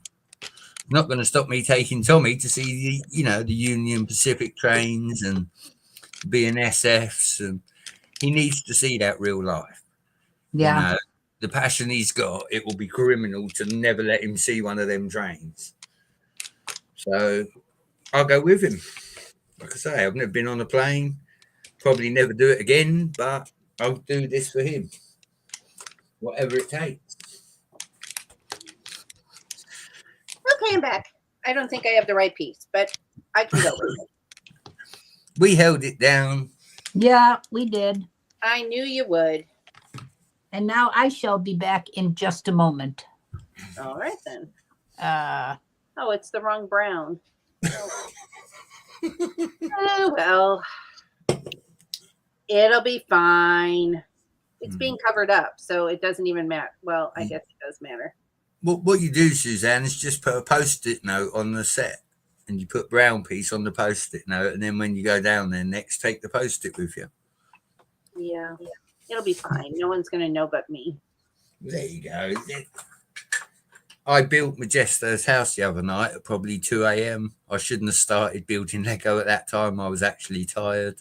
not going to stop me taking Tommy to see the Union Pacific trains and BNSFs, and he needs to see that real life. Yeah. The passion he's got, it will be criminal to never let him see one of them trains. So I'll go with him. Like I say, I've never been on a plane, probably never do it again, but I'll do this for him, whatever it takes. Okay, I'm back. I don't think I have the right piece, but I can go with it. We held it down. Yeah, we did. I knew you would. And now I shall be back in just a moment. All right, then. Oh, it's the wrong brown. Oh, well, it'll be fine. It's being covered up, so it doesn't even matter. Well, I guess it does matter. Well, what you do, Suzanne, is just put a Post-it note on the set, and you put brown piece on the Post-it note, and then when you go down there next, take the Post-it with you. Yeah, it'll be fine. No one's going to know but me. There you go. I built Majesta's house the other night at probably 2 a.m. I shouldn't have started building Lego at that time. I was actually tired.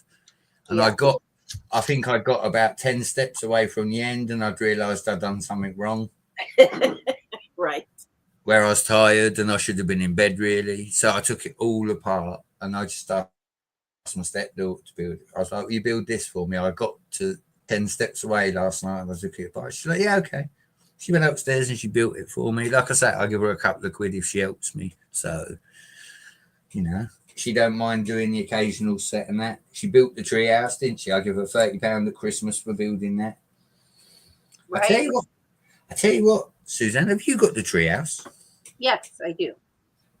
And I think I got about 10 steps away from the end and I'd realised I'd done something wrong. Right. Where I was tired and I should have been in bed, really. So I took it all apart and I just started my stepdaughter to build it. I was like, will you build this for me? I got to 10 steps away last night and I took it apart. She's like, yeah, okay. She went upstairs and she built it for me. Like I said, I'll give her a couple of quid if she helps me. So, you know, she don't mind doing the occasional set and that. She built the tree house, didn't she? I give her £30 at Christmas for building that. Right. I tell you what, Suzanne, have you got the tree house? Yes, I do.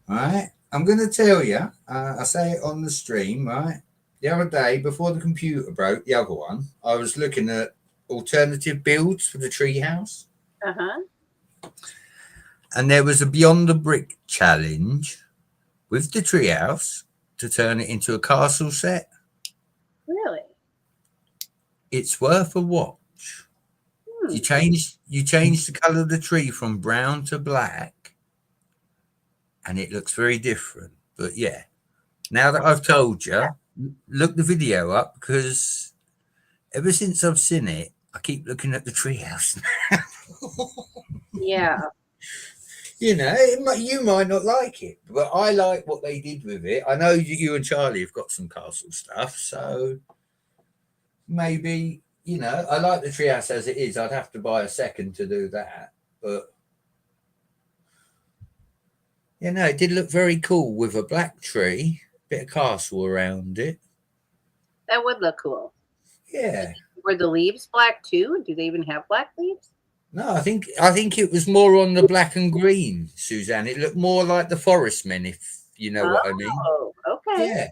All right. I'm going to tell you, I say it on the stream, right? The other day, before the computer broke, the other one, I was looking at alternative builds for the tree house. Uh-huh. And there was a Beyond the Brick challenge with the treehouse to turn it into a castle set. Really? It's worth a watch. You change the colour of the tree from brown to black, and it looks very different. But yeah, now that I've told you, look the video up because ever since I've seen it, I keep looking at the treehouse. Yeah. You know, you might not like it, but I like what they did with it. I know you and Charlie have got some castle stuff, so maybe, you know, I like the treehouse as it is. I'd have to buy a second to do that, but you know, it did look very cool with a black tree, bit of castle around it. That would look cool. Yeah. Were the leaves black too? Do they even have black leaves? No, I think it was more on the black and green, Suzanne. It looked more like the Forest Men, if you know what I mean. Oh, okay. Yeah,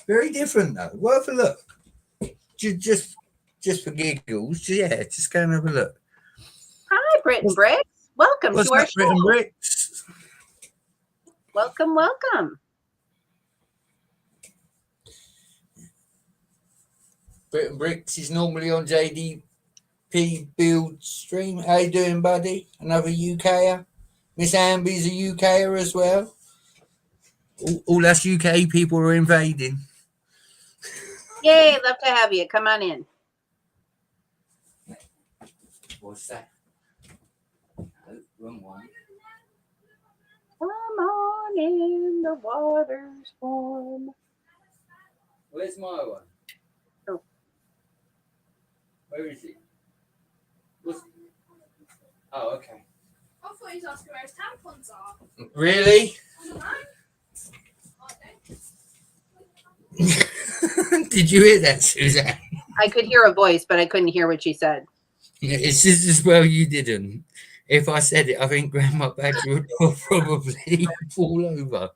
very different though. Worth a look. Just for giggles. Yeah, just go and have a look. Hi, Britt and Bricks. Welcome to our show. Britt and Bricks? Welcome, welcome. Britt and Bricks is normally on JDP Build stream. How you doing, buddy? Another UKer. Miss Amby's a UKer as well. All us UK people are invading. Yay, love to have you. Come on in. What's that? Oh, wrong one. Come on in, the water's warm. Where's my one? Oh. Where is it? Oh, okay. I thought he was asking where his tampons are. Really? Did you hear that, Suzanne? I could hear a voice, but I couldn't hear what she said. It's just as well you didn't. If I said it, I think Grandma Badger would probably fall over.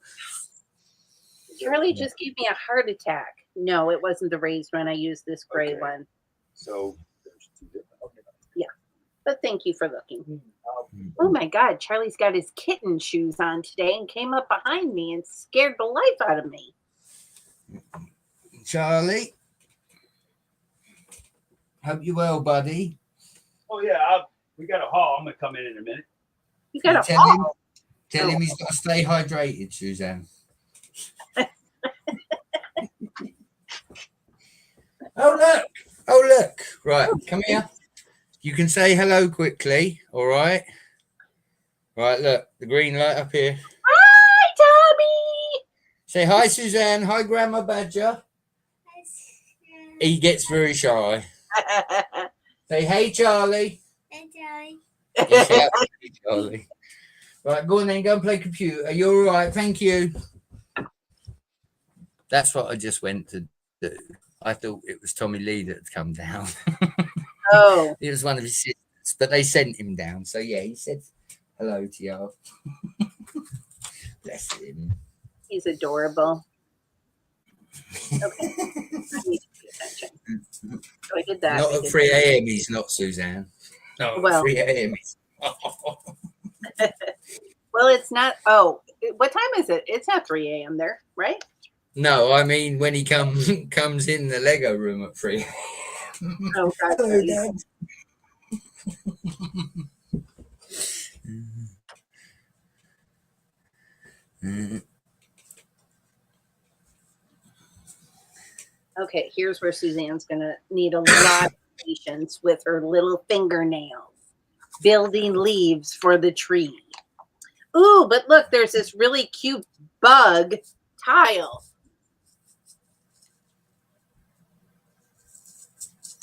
Charlie just gave me a heart attack. No, it wasn't the raised one. I used this gray one. So there's two different. Okay. Yeah, but thank you for looking. Oh my God, Charlie's got his kitten shoes on today and came up behind me and scared the life out of me. Charlie, hope you're well, buddy. Oh yeah, we got a haul. I'm gonna come in a minute. You got a Tell him he's got to stay hydrated, Suzanne. Oh look! Right, come here. You can say hello quickly. All right. Right, look, the green light up here. Hi, Tommy. Say hi, Suzanne. Hi, Grandma Badger. He gets very shy. Say hey, Charlie. Hey, Charlie. Right, go on then. Go and play computer. Are you all right? Thank you. That's what I just went to do. I thought it was Tommy Lee that had come down. Oh. It was one of his sisters, but they sent him down. So, yeah, he said hello to y'all. Bless him. He's adorable. Okay. I need to pay attention. So I did that. Not at 3 a.m. he's not, Suzanne. No, well, at 3 a.m. he's not. Well, it's not. Oh, what time is it? It's not 3 a.m. there, right? No, I mean when he comes in the Lego room at 3 a.m. Oh, God. Hello, Dad. Mm. Okay, here's where Suzanne's going to need a lot of patience with her little fingernails. Building leaves for the tree. Ooh, but look, there's this really cute bug tile.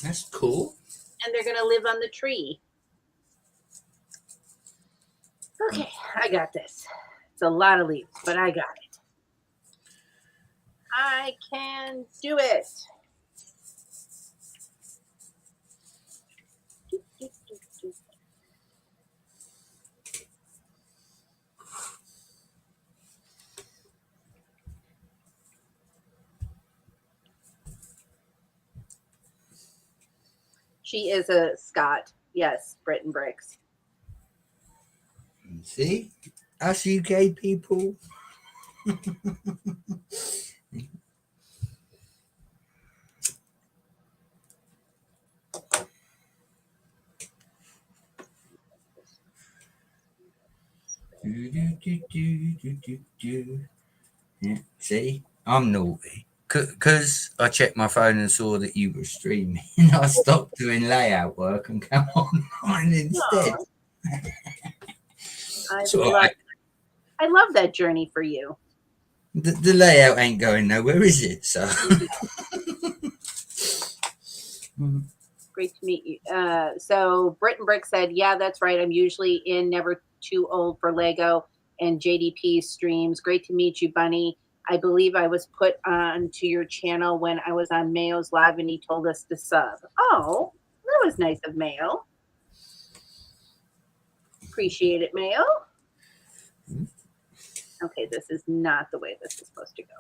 That's cool. And they're going to live on the tree. Okay, I got this. It's a lot of leaves, but I got it. I can do it. She is a Scot. Yes, Britain Bricks. See? Us UK people. Yeah. See? I'm naughty. Because I checked my phone and saw that you were streaming. I stopped doing layout work and come online instead. I love that journey for you. The layout ain't going nowhere, is it? So Great to meet you. So Britain Brick said, yeah, that's right. I'm usually in Never Too Old for Lego and JDP streams. Great to meet you, Bunneh. I believe I was put on to your channel when I was on Mayo's live and he told us to sub. Oh, that was nice of Mayo. Appreciate it, Mayo. Okay, this is not the way this is supposed to go.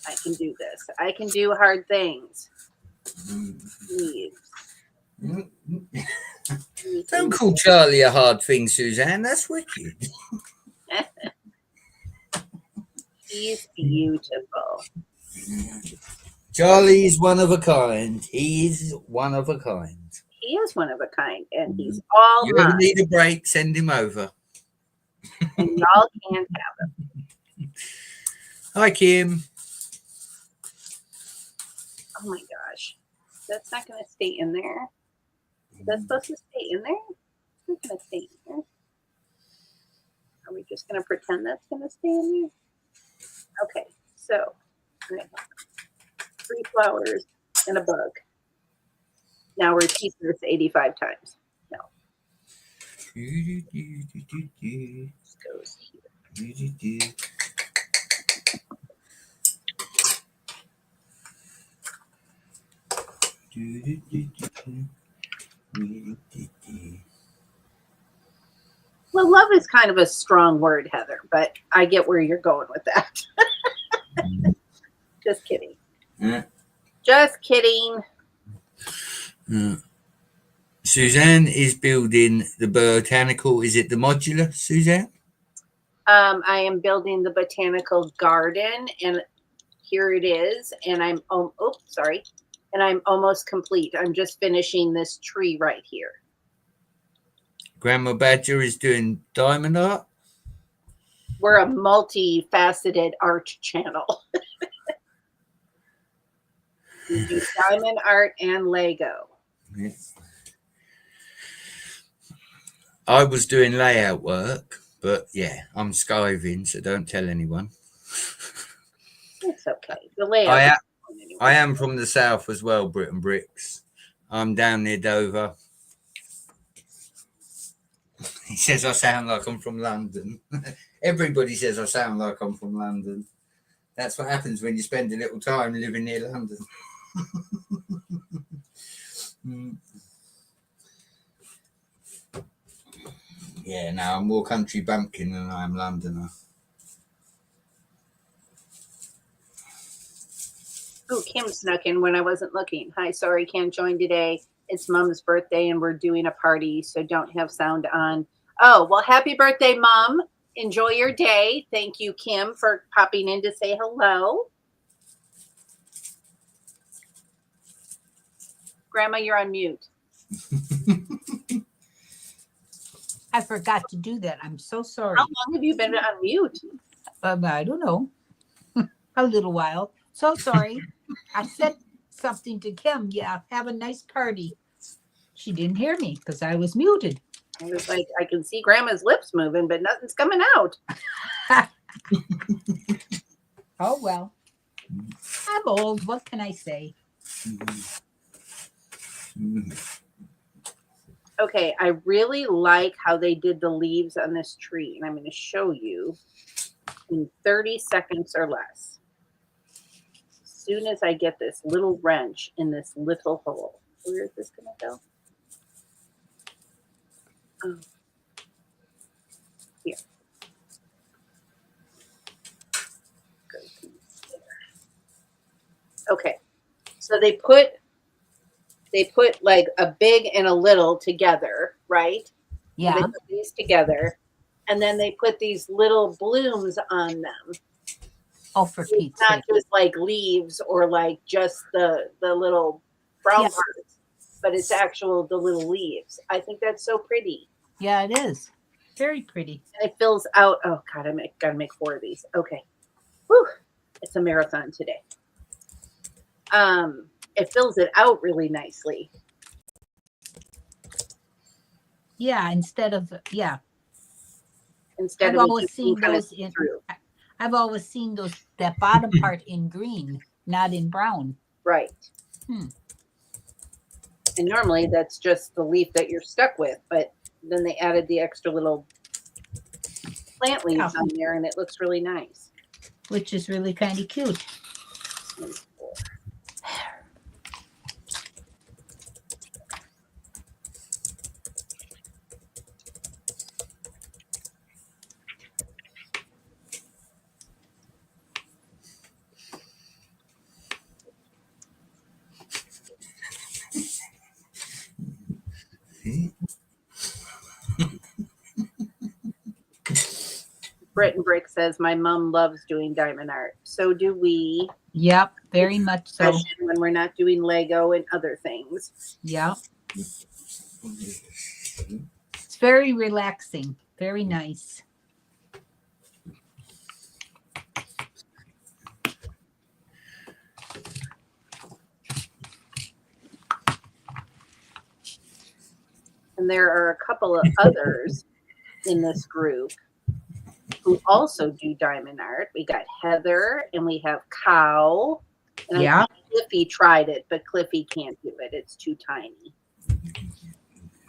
I can do this. I can do hard things. Leaves. don't call Charlie a hard thing, Suzanne. That's wicked. He's beautiful. Charlie is one of a kind. He is one of a kind. He is one of a kind, and he's all You mine. ever need a break, send him over. And y'all can't have him. Hi, Kim. Oh my gosh. That's not going to stay in there. Is that supposed to stay in there? It's not going to stay in there. Are we just going to pretend that's going to stay in there? Okay, so 3 flowers and a bug. Now repeat this 85 times. No. This goes here. Well, love is kind of a strong word, Heather, but I get where you're going with that. Just kidding. Just kidding. Suzanne is building the botanical. Is it the modular, Suzanne? I am building the botanical garden, and here it is. And I'm and I'm almost complete. I'm just finishing this tree right here. Grandma Badger is doing diamond art. We're a multifaceted art channel. We do diamond art and Lego. Yeah. I was doing layout work, but yeah, I'm skiving, so don't tell anyone. It's okay. The layout. I am from the south as well, Britain Bricks. I'm down near Dover. He says I sound like I'm from London. Everybody says I sound like I'm from London. That's what happens when you spend a little time living near London. Yeah, no, I'm more country bumpkin than I am Londoner. Oh, Kim snuck in when I wasn't looking. Hi, sorry, can't join today. It's Mom's birthday and we're doing a party, so don't have sound on. Oh, well, happy birthday, Mom. Enjoy your day. Thank you, Kim, for popping in to say hello. Grandma, you're on mute. I forgot to do that. I'm so sorry. How long have you been on mute? I don't know. A little while. So sorry. I said something to Kim. Yeah, have a nice party. She didn't hear me because I was muted. I was like, I can see Grandma's lips moving, but nothing's coming out. Oh, well. I'm old. What can I say? Okay, I really like how they did the leaves on this tree, and I'm going to show you in 30 seconds or less. As soon as I get this little wrench in this little hole. Where is this going to go? Oh. Here. Okay, so they put like a big and a little together, right? Yeah. So they put these together, and then they put these little blooms on them. Oh, for Pete's Not sake. just like leaves or like just the little brown parts, but it's actual the little leaves. I think that's so pretty. Yeah, it is. Very pretty. And it fills out. Oh God, gotta make 4 of these. Okay. Whew. It's a marathon today. It fills it out really nicely. Yeah, instead of Instead I've of always seen those in through. I've always seen that bottom part in green, not in brown. Right. Hmm. And normally that's just the leaf that you're stuck with, but then they added the extra little plant leaves on there, and it looks really nice. Which is really kind of cute. Brett and Brick says, my mom loves doing diamond art. So do we. Yep, very much so. Especially when we're not doing Lego and other things. Yep. It's very relaxing. Very nice. And there are a couple of others in this group who also do diamond art. We got Heather and we have Cow. And I think Cliffy tried it, but Cliffy can't do it. It's too tiny.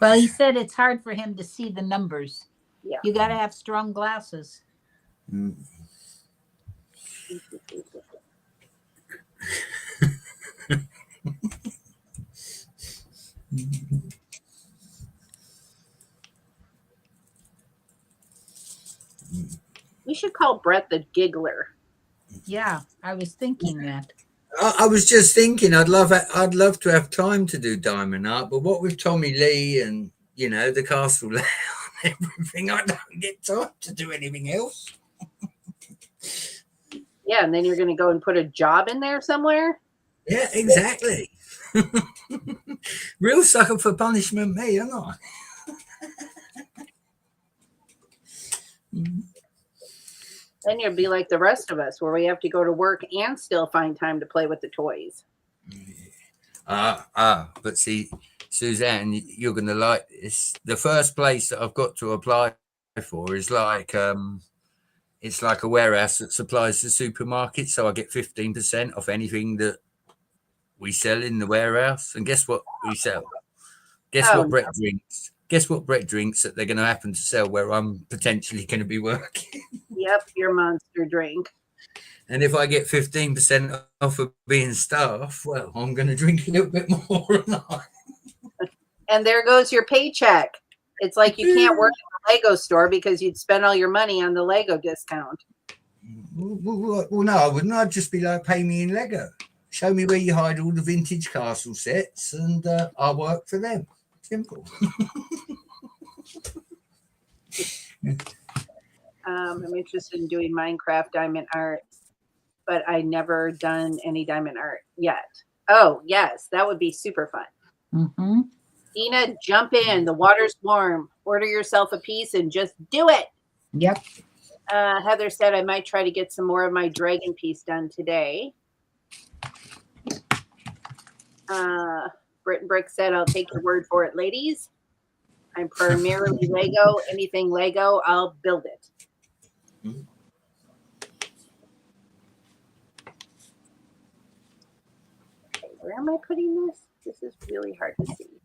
Well, he said it's hard for him to see the numbers. Yeah. You got to have strong glasses. We should call Brett the Giggler. Yeah, I was thinking that. I was just thinking I'd love to have time to do diamond art, but what with Tommy Lee and the castle layout and everything, I don't get time to do anything else. Yeah, and then you're going to go and put a job in there somewhere? Yeah, exactly. Real sucker for punishment, me, aren't I? Then you'll be like the rest of us, where we have to go to work and still find time to play with the toys. But see, Suzanne, you're going to like this. The first place that I've got to apply for is like it's like a warehouse that supplies the supermarket, so I get 15% off anything that we sell in the warehouse. And guess what we sell? Guess what Brett drinks? Guess what Brett drinks that they're going to happen to sell where I'm potentially going to be working? Yep, your monster drink. And if I get 15% off of being staff, well, I'm going to drink a little bit more than I. And there goes your paycheck. It's like you can't work in a Lego store because you'd spend all your money on the Lego discount. Well, no, I wouldn't. I'd just be like, pay me in Lego. Show me where you hide all the vintage castle sets, and I'll work for them. Simple. I'm interested in doing Minecraft diamond art, but I never done any diamond art yet. Oh, yes, that would be super fun. Mm-hmm. Ina, jump in. The water's warm. Order yourself a piece and just do it. Yep. Heather said I might try to get some more of my dragon piece done today. Brit and Brick said, I'll take your word for it, ladies. I'm primarily Lego. Anything Lego, I'll build it. Okay, where am I putting this? This is really hard to see.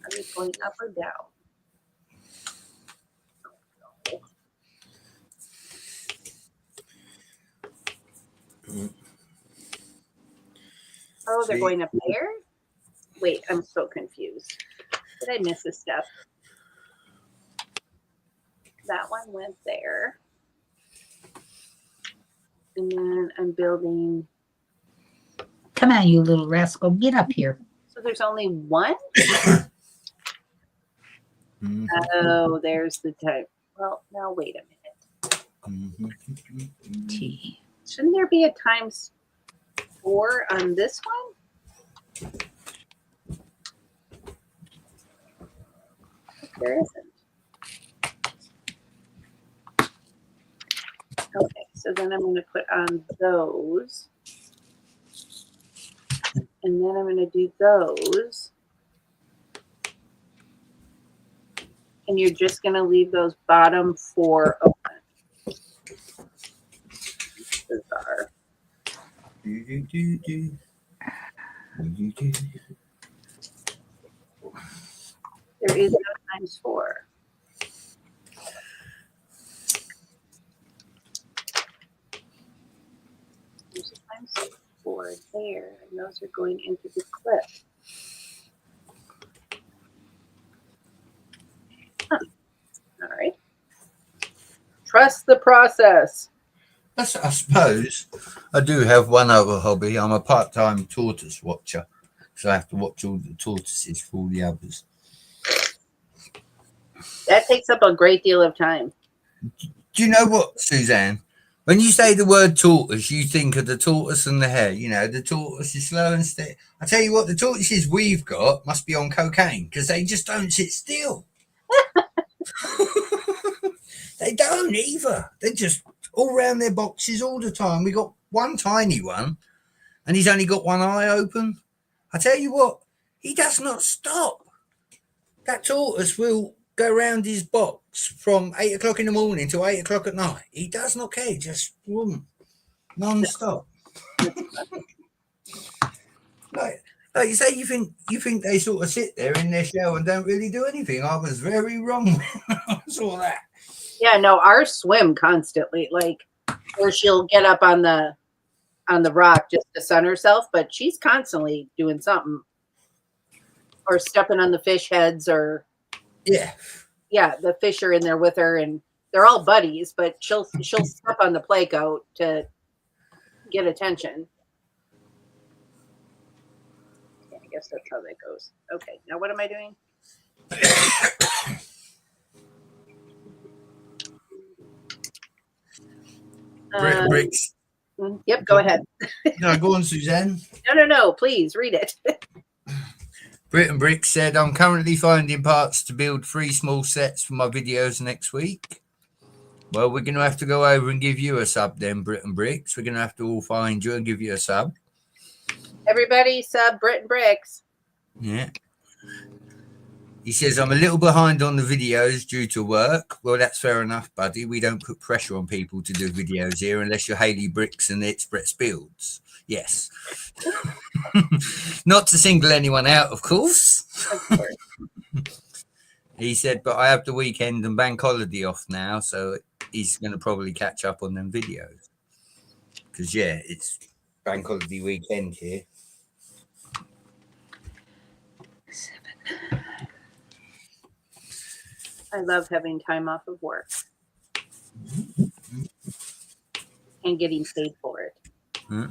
Are we going up or down? Oh, they're going up there? Wait, I'm so confused. Did I miss a step? That one went there. And then I'm building. Come on, you little rascal. Get up here. So there's only one? Oh, there's the type. Well, now wait a minute. T. Shouldn't there be a times 4 on this one? There isn't. Okay, so then I'm going to put on those. And then I'm going to do those. And you're just going to leave those bottom 4 open. Bizarre. There is no times 4. There's a times 4 there, and those are going into the clip. Huh. All right. Trust the process. I suppose I do have one other hobby. I'm a part-time tortoise watcher, so I have to watch all the tortoises for all the others. That takes up a great deal of time. Do you know what, Suzanne? When you say the word tortoise, you think of the tortoise and the hare. You know, the tortoise is slow and steady. I tell you what, the tortoises we've got must be on cocaine because they just don't sit still. They don't either. They're just all around their boxes all the time. We got one tiny one, and he's only got one eye open. I tell you what, he does not stop. That tortoise will go around his box from 8 o'clock in the morning to 8 o'clock at night. He does not care, just non-stop. Like you say, you think they sort of sit there in their shell and don't really do anything. I was very wrong when I saw that. Yeah, no, ours swim constantly, like, or she'll get up on the rock just to sun herself, but she's constantly doing something, or stepping on the fish heads, or yeah, the fish are in there with her, and they're all buddies, but she'll step on the play coat to get attention. Yeah, I guess that's how that goes. Okay, now what am I doing? Bricks. Yep, go ahead. No, go on, Suzanne. No, please read it. Brit and Brick said, I'm currently finding parts to build 3 small sets for my videos next week. Well, we're going to have to go over and give you a sub then, Brit and Bricks. We're going to have to all find you and give you a sub. Everybody sub Brit and Bricks. Yeah. He says, I'm a little behind on the videos due to work. Well, that's fair enough, buddy. We don't put pressure on people to do videos here unless you're Hayley Bricks and it's Brett Spields. Yes. Not to single anyone out, of course. He said, but I have the weekend and bank holiday off now, so he's going to probably catch up on them videos. Because, yeah, it's bank holiday weekend here. 7. I love having time off of work and getting paid for it. Huh?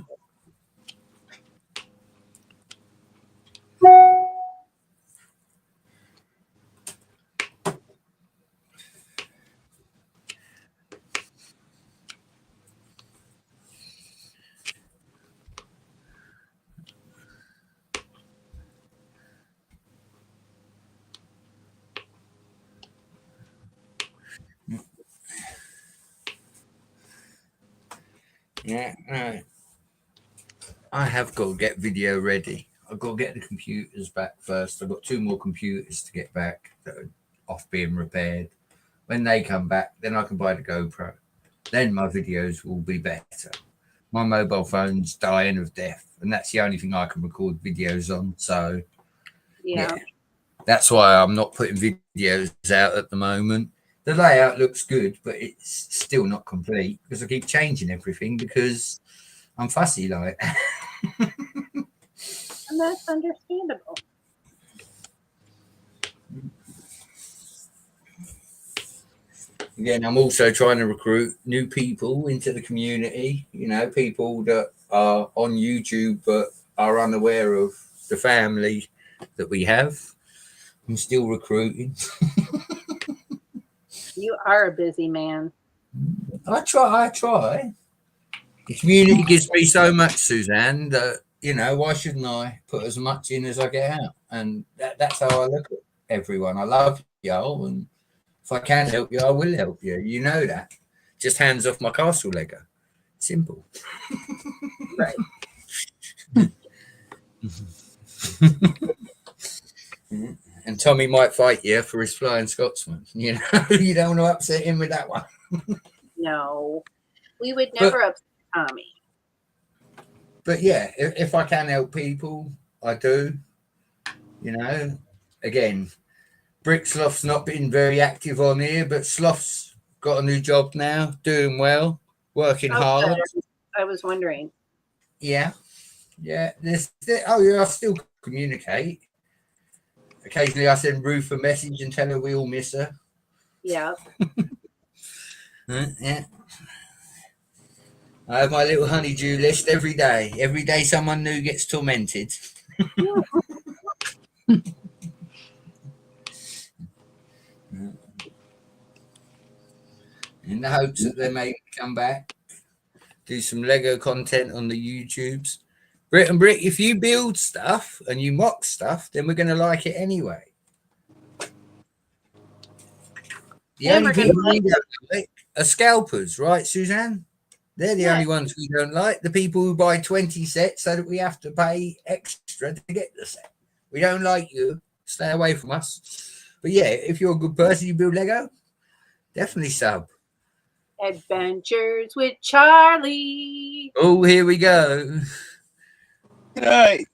Yeah, right. I have got to get video ready. I've got to get the computers back first. I've got 2 more computers to get back that are off being repaired. When they come back, then I can buy the GoPro. Then my videos will be better. My mobile phone's dying of death, and that's the only thing I can record videos on. So, Yeah. that's why I'm not putting videos out at the moment. The layout looks good, but it's still not complete because I keep changing everything because I'm fussy like. And that's understandable. Again, I'm also trying to recruit new people into the community, you know, people that are on YouTube but are unaware of the family that we have. I'm still recruiting. You are a busy man. I try. The community gives me so much, Suzanne, that, you know, why shouldn't I put as much in as I get out? And that's how I look at everyone. I love y'all, and if I can help you, I will help you. You know that. Just hands off my castle Lego. Simple. Right. And Tommy might fight you for his Flying Scotsman. You know, you don't want to upset him with that one. No, we would never upset Tommy. But yeah, if I can help people, I do. You know, again, Brick Sloth's not been very active on here, but Sloth's got a new job now, doing well, working hard. I was wondering. Yeah. I still communicate. Occasionally I send Ruth a message and tell her we all miss her. Yeah. Yeah. I have my little honeydew list every day. Every day someone new gets tormented. In the hopes that they may come back, do some Lego content on the YouTubes. Brick and Brick, if you build stuff and you mock stuff, then we're going to like it anyway. The only people we don't like are scalpers, right, Suzanne? They're the only ones we don't like. The people who buy 20 sets so that we have to pay extra to get the set. We don't like you. Stay away from us. But yeah, if you're a good person, you build Lego, definitely sub. Adventures with Charlie. Oh, here we go. Hey.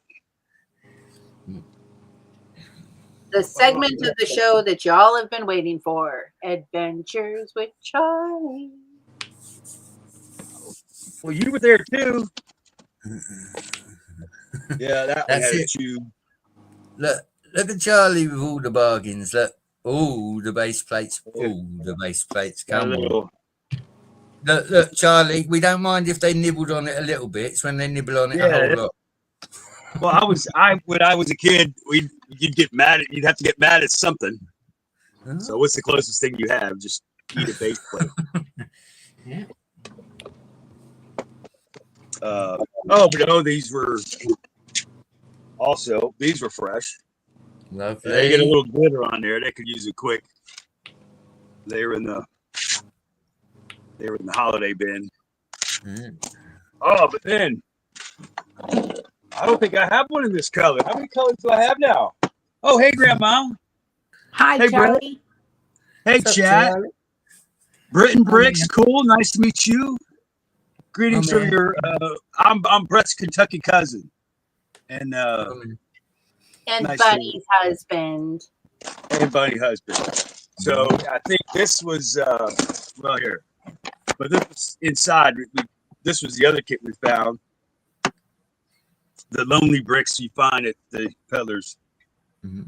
The segment of the show that y'all have been waiting for. Adventures with Charlie. Well, you were there too. Yeah, that That's one it. you. Look at Charlie with all the bargains. Look, all the base plates. All the base plates. Come on. Look, Charlie. We don't mind if they nibbled on it a little bit. It's when they nibble on it a whole lot. Well, when I was a kid, you'd get mad you'd have to get mad at something. Huh? So what's the closest thing you have? Just eat a base plate. Yeah. But these were fresh. Lovely. They get a little glitter on there. They could use it quick. They were in the holiday bin. Oh, but then I don't think I have one in this color. How many colors do I have now? Oh, hey, Grandma. Hi, Hey, Charlie. Hey, chat. Britain Bricks, cool. Nice to meet you. Greetings from your. I'm Brett's Kentucky cousin, and nice Bunny's husband. And Bunny's husband. So I think this was here, but this was inside. This was the other kit we found. The lonely bricks you find at the peddlers. Mm-hmm.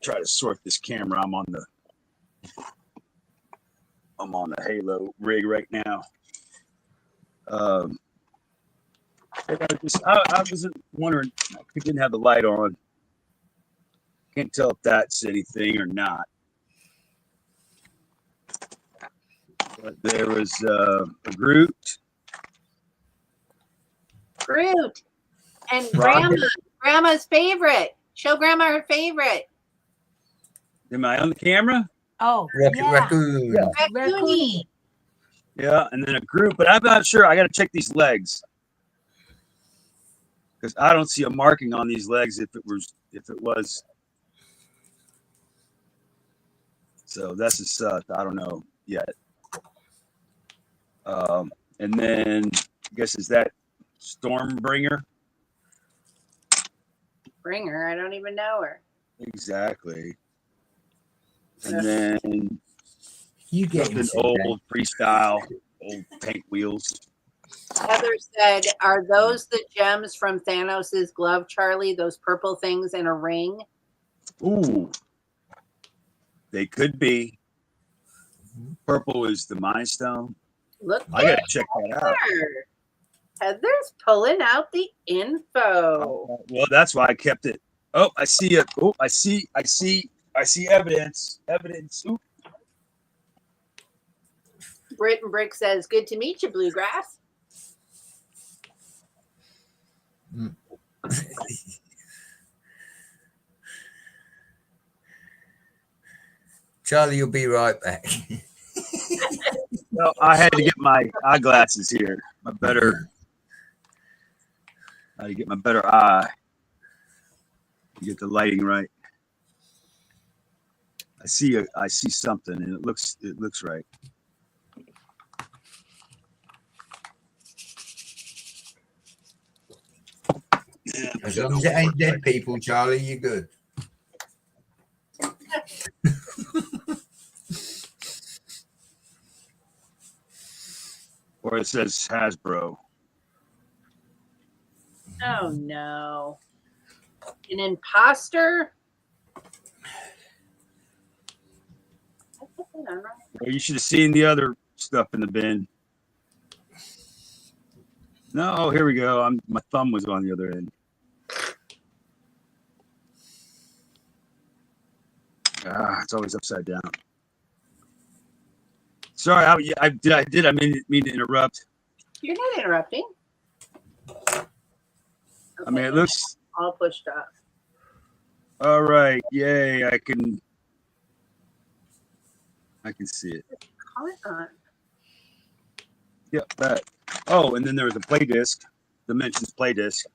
Try to sort this camera. I'm on the Halo rig right now. I was wondering, I didn't have the light on. Can't tell if that's anything or not. But there was a Groot. And Grandma's favorite. Show Grandma her favorite. Am I on the camera? Oh, Raccoon. Raccoon. Yeah, and then a group, but I'm not sure. I got to check these legs because I don't see a marking on these legs if it was. So that's just I don't know yet. And then I guess is that Stormbringer? Bringer, I don't even know her. Exactly. And Ugh. then You get something into old freestyle, old tank wheels. Heather said, "Are those the gems from Thanos's glove, Charlie? Those purple things in a ring?" Ooh, they could be. Purple is the Mind Stone. Look I gotta check that out. Heather. Heather's pulling out the info. Well, that's why I kept it. Oh, I see it. Oh, I see evidence. Evidence. Ooh. Brit and Brick says, "Good to meet you, Bluegrass." Charlie, you'll be right back. No, I had to get my eyeglasses here. I had to get my better eye. To get the lighting right. I see something, and it looks right. Yeah, As long as it ain't dead people, Charlie, you're good. Or it says Hasbro. Oh no. An imposter? Well, you should have seen the other stuff in the bin. No, here we go. My thumb was on the other end. It's always upside down. Sorry, I did. I mean to interrupt. You're not interrupting. Okay. I mean, it looks all pushed up. All right. Yay! I can see it. Comment on. Yep. That. Oh, and then there was a play disc. Dimensions play disc.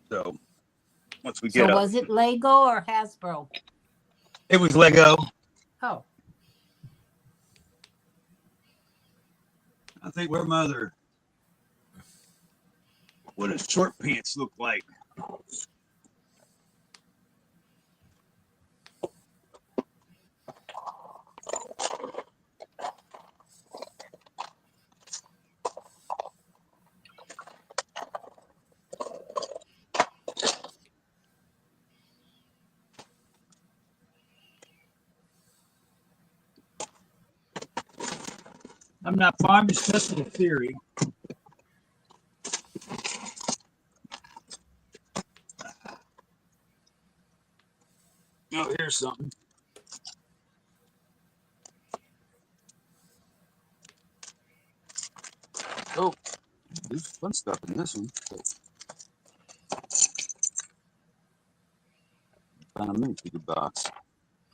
So once we get So up, was it Lego or Hasbro? it was Lego. Oh. I think where mother. What does short pants look like? I'm not farm, it's just a theory. Oh, here's something. Oh, there's fun stuff in this one. Found a minifigure box.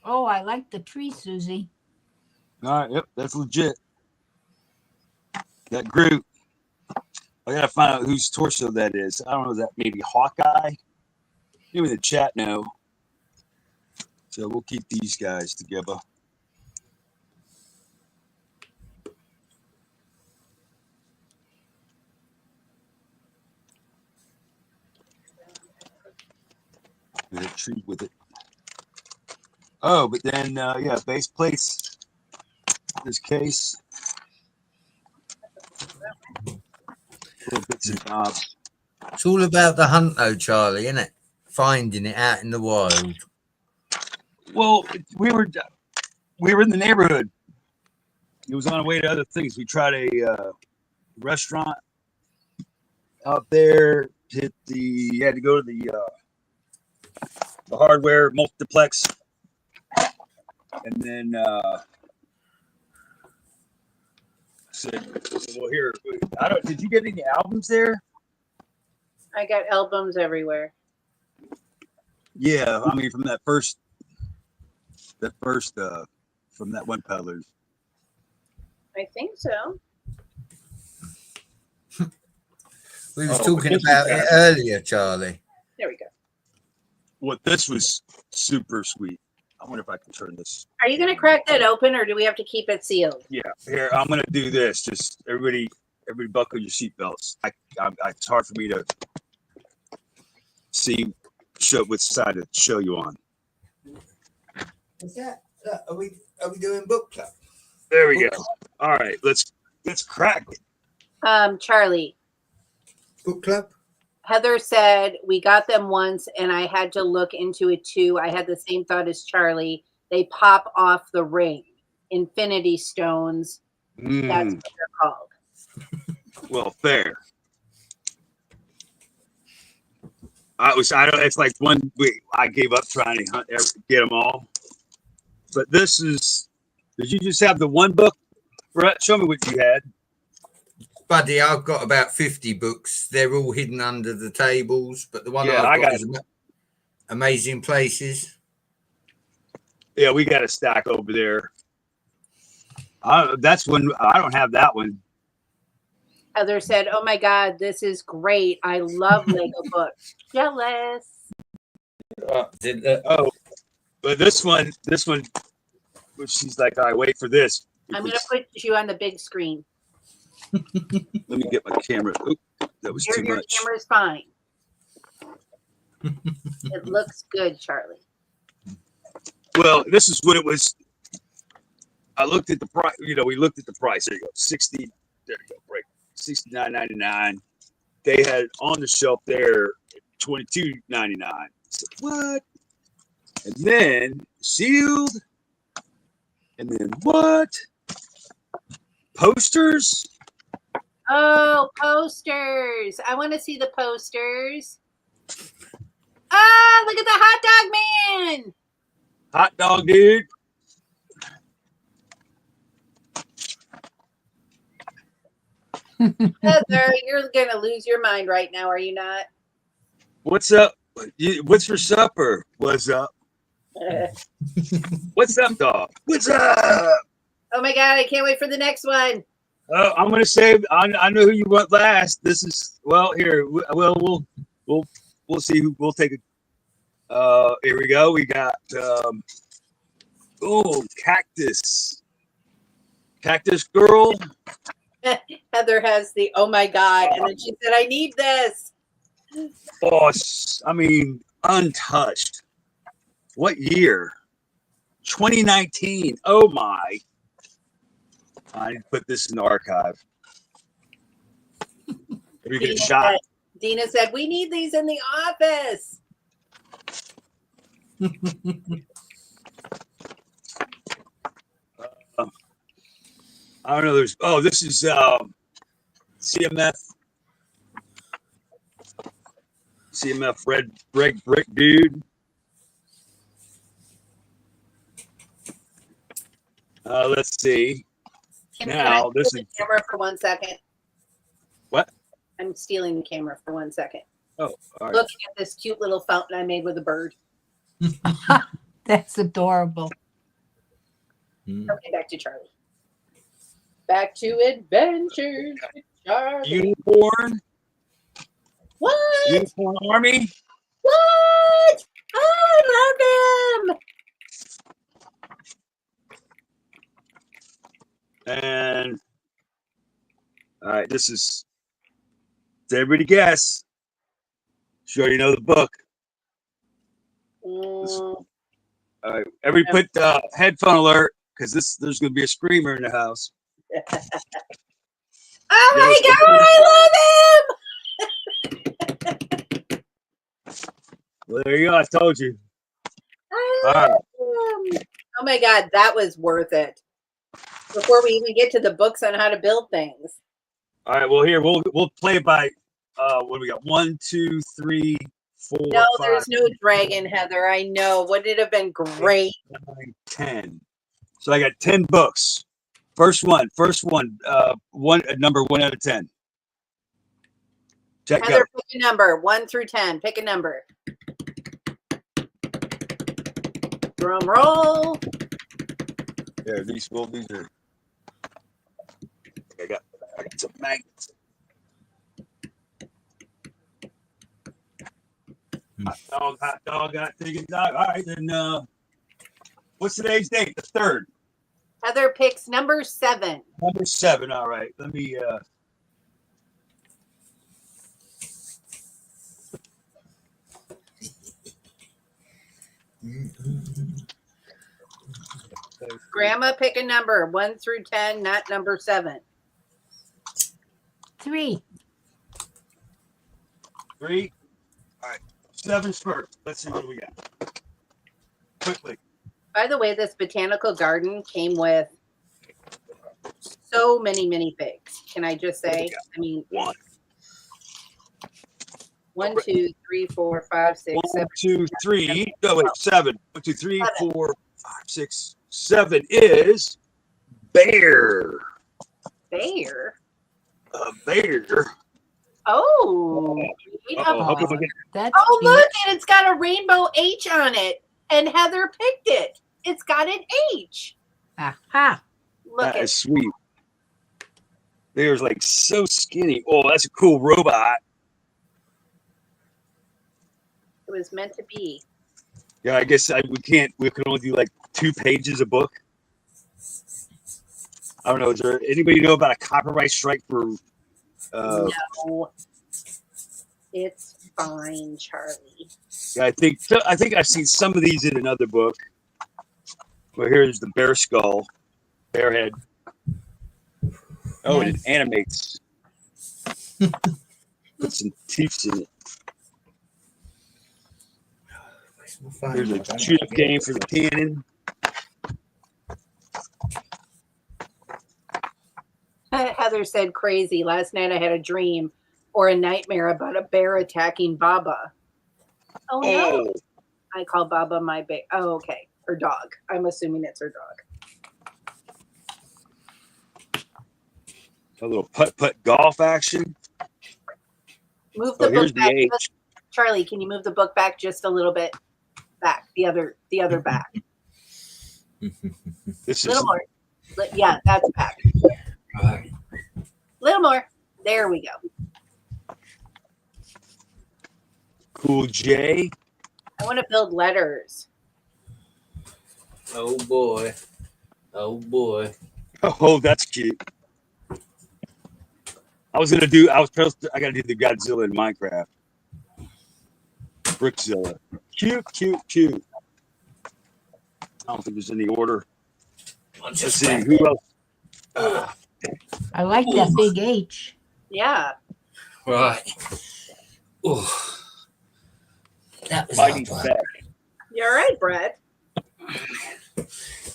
Oh, I like the tree, Susie. All right, yep, that's legit. That Groot. I gotta find out whose torso that is. I don't know, is that maybe Hawkeye? Maybe the chat know. So we'll keep these guys together. There's a tree with it. Oh, but then yeah, base plates. This case. Little bits and bobs. It's all about the hunt, though, Charlie, isn't it? Finding it out in the wild. Well, we were in the neighborhood. It was on our way to other things. We tried a restaurant out there. You had to go to the hardware multiplex, and then said, "Well, here, did you get any albums there?" I got albums everywhere. Yeah, I mean from that first from that one peddler. I think so. We was Oh, talking this about was it bad. earlier, Charlie. There we go. What this was super sweet. I wonder if I can turn this. Are you going to crack that open, or do we have to keep it sealed? Yeah, here I'm gonna do this. Just everybody buckle your seatbelts. It's hard for me to see which side to show you on. Is that? Are we doing book club? There we go. All right, let's crack it. Charlie, Book club. Heather said we got them once, and I had to look into it too. I had the same thought as Charlie. They pop off the ring. Infinity stones. That's what they're called. Well, fair. It's like one week I gave up trying to get them all. But this is. Did you just have the one book? Brett, show me what you had. Buddy, I've got about 50 books. They're all hidden under the tables, but the one Yeah, I've got is Amazing Places. Yeah, we got a stack over there. That's when I don't have that one. Heather said, "Oh my God, this is great. I love Lego books." Jealous. Oh, but this one, she's like, "All right, wait for this." I'm going to put you on the big screen. Let me get my camera. Oop, that was too Your much. camera's fine. It looks good, Charlie. Well, this is what it was. I looked at the price. We looked at the price. There you go, 60. There you go, right, $69.99. They had on the shelf there $22.99. I said, what? And then sealed. And then what? Posters. Oh, posters. I want to see the posters. Ah, look at the hot dog man. Hot dog dude. Heather, you're going to lose your mind right now, are you not? What's up? What's for supper? What's up? What's up, dog? What's up? Oh my God, I can't wait for the next one. I'm gonna say I know who you want last. This is here. We'll see who we'll take it. Here we go. We got cactus girl. Heather has the oh my God, and then she said, "I need this." Oh, I mean, untouched. What year? 2019. Oh my. I put this in the archive. We get shot. Dina said, "We need these in the office." I don't know. This is CMF red brick dude. Let's see. Can Now I this steal is the camera for 1 second. what? I'm stealing the camera for 1 second. Oh, all right. Looking at this cute little fountain I made with a bird. That's adorable. Okay, back to Charlie. Back to adventures with Charlie. Unicorn What? Unicorn Army. What? I love them. And all right, this is. Did everybody guess? You already know the book. All right, everybody put headphone alert because there's going to be a screamer in the house. Oh my God, I love him! Well, there you go. I told you. I love him. Oh my God, that was worth it. Before we even get to the books on how to build things. All right. Well, here we'll play it by. What do we got? 1, 2, 3, 4. No, 5, there's no dragon, Heather. I know. Wouldn't it have been great? 9, 10. So I got 10 books. First one. Number 1 out of 10. Check Heather, out. pick a number 1 through 10. Pick a number. Drum roll. Yeah, these are. I got some magnets. Hot dog, got taken dog. All right, then. What's today's date? The 3rd. Heather picks number 7. Number 7. All right. Let me. Grandma, pick a number 1 through 10, not number 7. 3. 3. All right. 7's first. Let's see what we got. Quickly. By the way, this botanical garden came with so many figs. Can I just say? I mean, 1. 1, 2, 3, 4, 5, 6, 1, 7. 2, 3. No, wait, 7. 1, 2, 3, 4, 5, 6, 7 is bear. Bear. A bear. Oh. That's Oh, cute. look, and it's got a rainbow H on it. And Heather picked it. It's got an H. Aha. Look That at is sweet. Bear's like so skinny. Oh, that's a cool robot. it was meant to be. Yeah, I guess we can only do like 2 pages a book. I don't know. Is there anybody know about a copyright strike for? No. It's fine, Charlie. Yeah, I think I've seen some of these in another book. Well, here's the bear skull, bear head. Oh, and it animates. Put some teeth in it. There's a shoot-up game for the cannon. Heather said crazy. Last night I had a dream or a nightmare about a bear attacking Baba. Oh, no. I call Baba my bear. Oh, okay. Her dog. I'm assuming it's her dog. A little putt-putt golf action. Move the Here's book back. the H. Charlie, can you move the book back just a little bit? Back. The other back. This A little is more. Yeah, that's back. Right. Little more. There we go. Cool J. I want to build letters. Oh boy. Oh boy. Oh, that's cute. I gotta do the Godzilla in Minecraft. Brickzilla. Cute. I don't think there's any order. Let's see who else. I like that big H. Yeah. Right. Ooh. That was Mighty hard. Beck. You're right, Brett.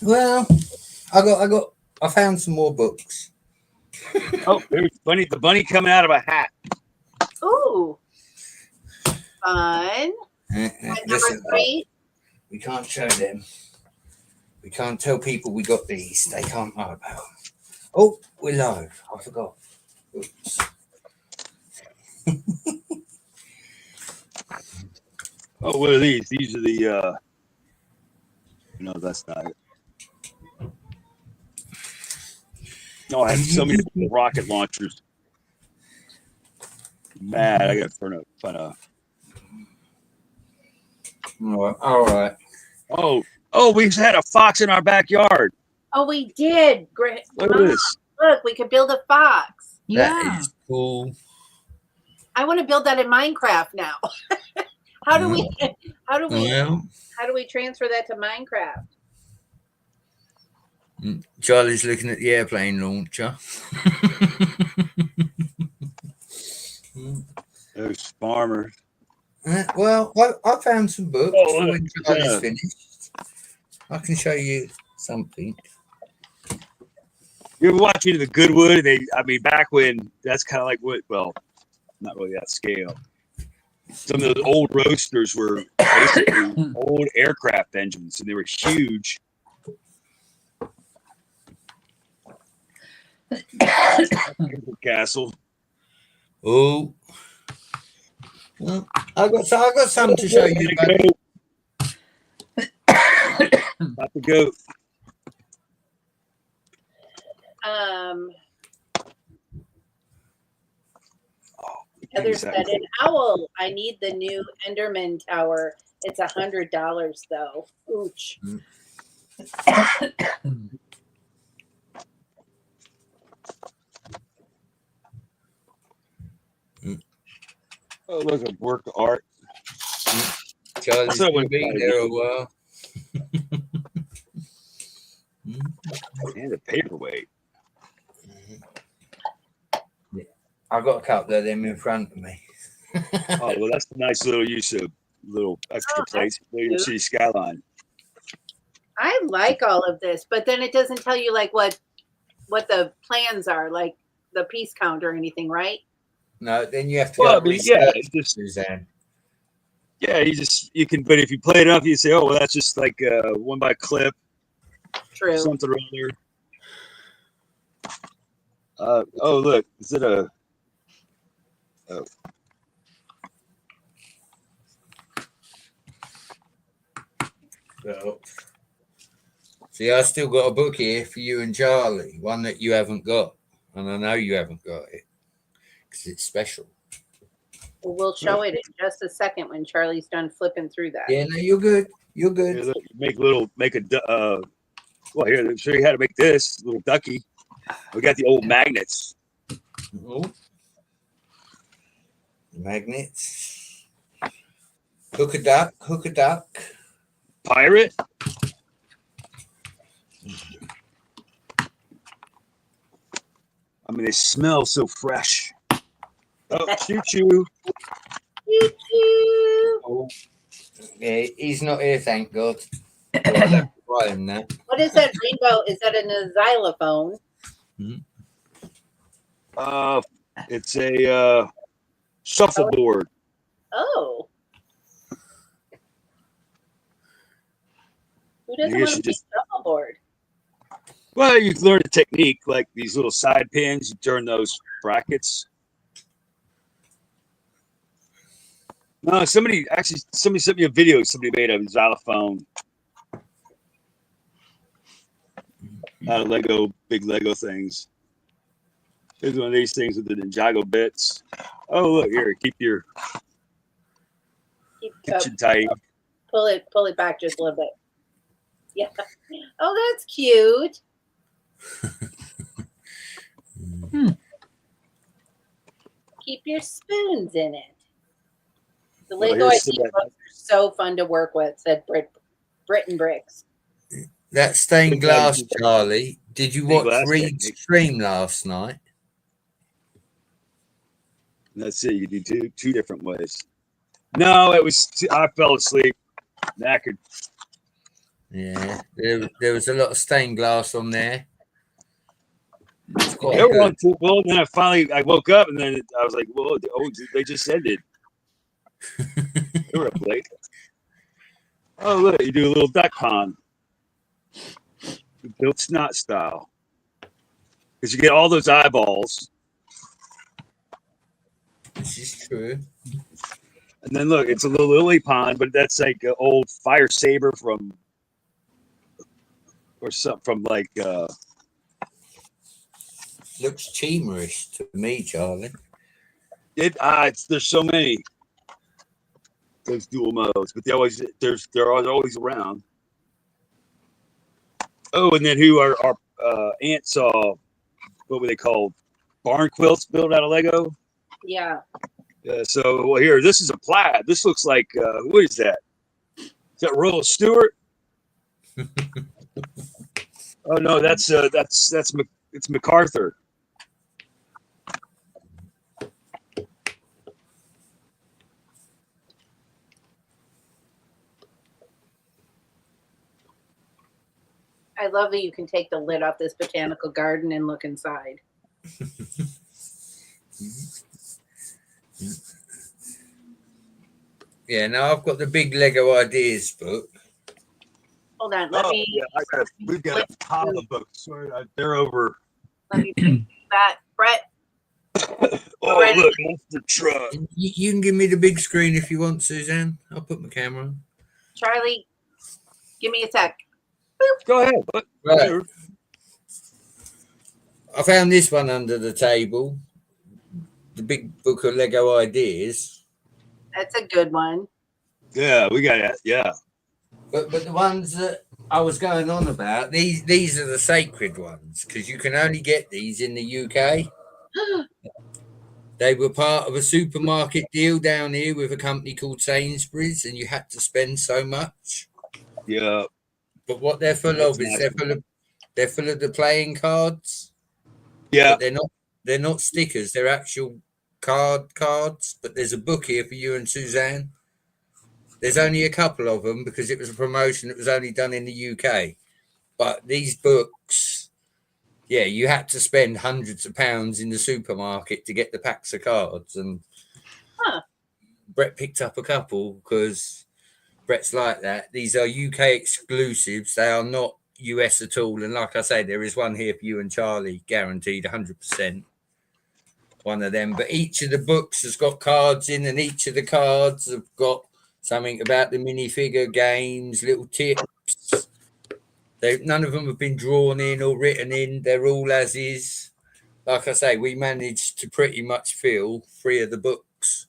Well, I found some more books. Oh, there's the bunny coming out of a hat. Ooh. Fun. And number Listen, 3. we can't show them. We can't tell people we got these. They can't know about them. Oh, we're live. I forgot. Oops. Oh, what are these? These are the no, that's not it. No, I have so many rocket launchers. Mad, I gotta find a All right. Oh, we had a fox in our backyard. Oh, we did. Great. Look at this. Look, we could build a fox. Yeah. That is cool. I want to build that in Minecraft now. How do we Well, transfer that to Minecraft? Charlie's looking at the airplane launcher. There's farmers. Well, I found some books. Oh, When Charlie's finished, I can show you something. You ever watch Into the Goodwood? Back when that's kind of like well, not really that scale. Some of those old roasters were basically old aircraft engines, and they were huge. Castle. Oh, well, I got something to show you. Buddy. About the goat. Heather said, an owl. I need the new Enderman tower. It's $100 though. Ooch. Oh, look, a work of art. Charlie's Someone been there a while. And a paperweight. Yeah. I've got a couple of them in front of me. Oh, well, that's a nice little use of little extra plates. There you see skyline. I like all of this, but then it doesn't tell you like what the plans are, like the piece count or anything, right? No, then you have to Well, go yeah, just Suzanne. yeah, you can, but if you play it enough, you say, oh, well, that's just like one by clip, True. something or other. Oh, look, is it a? Oh. So, see, I still got a book here for you and Charlie, one that you haven't got, and I know you haven't got it because it's special. Well, we'll show it in just a second when Charlie's done flipping through that. Yeah, no, you're good. You're good. Here, look, make a well, here, let me show you how to make this little ducky. We got the old magnets. Oh. Magnets. Hook a duck. Hook a duck. Pirate. I mean, they smell so fresh. Oh, choo choo. Choo choo. Oh. Yeah, he's not here, thank God. I'll have to buy him that. What is that rainbow? Is that a xylophone? It's a shuffleboard. Oh. Who doesn't want to just shuffleboard? Well, you learn the technique, like these little side pins. You turn those brackets. No, somebody sent me a video. Somebody made a xylophone out of Lego, big Lego things. Here's one of these things with the Ninjago bits. Oh, look here. Keep your kitchen tight. Pull it back just a little bit. Yeah. Oh, that's cute. Keep your spoons in it. The Lego idea books are so fun to work with, said Britain Bricks. That stained glass, Charlie. Did you watch Reed's stream last night? Let's see. You do two different ways. No, I fell asleep, knackered. Yeah, there was a lot of stained glass on there. Well, then I woke up and then I was like, "Whoa! They just ended." They were up late. Oh, look! You do a little duck pond, built snot style, because you get all those eyeballs. This is true. And then look, it's a little lily pond, but that's like an old fire saber from like. Looks cheemerish to me, Charlie. There's so many those dual modes, but they're always around. Oh, and then our aunt saw, what were they called? Barn quilts built out of Lego. Yeah. So well, here, this is a plaid. This looks like what is that? Is that Royal Stewart? Oh no, it's MacArthur. I love that you can take the lid off this botanical garden and look inside. Yeah, now I've got the big Lego ideas book. Hold on, let me. Yeah, we've got a pile of books. They're over. Let me that, Brett. Oh, look, monster truck. You can give me the big screen if you want, Suzanne. I'll put my camera on. Charlie, give me a sec. Go ahead. Right. I found this one under the table, the big book of Lego ideas. That's a good one. Yeah, we got that. Yeah. But the ones that I was going on about, these are the sacred ones because you can only get these in the UK. They were part of a supermarket deal down here with a company called Sainsbury's, and you had to spend so much. Yeah. But what they're full That's of is nice. they're full of the playing cards. Yeah. But they're not stickers, they're actual cards. But there's a book here for you and Suzanne. There's only a couple of them because it was a promotion that was only done in the UK. But these books, yeah, you had to spend hundreds of pounds in the supermarket to get the packs of cards. And Brett picked up a couple because Brett's like that. These are UK exclusives. They are not US at all. And like I say, there is one here for you and Charlie, guaranteed 100%. One of them. But each of the books has got cards in, and each of the cards have got something about the minifigure games, little tips. None of them have been drawn in or written in. They're all as is. Like I say, we managed to pretty much fill 3 of the books.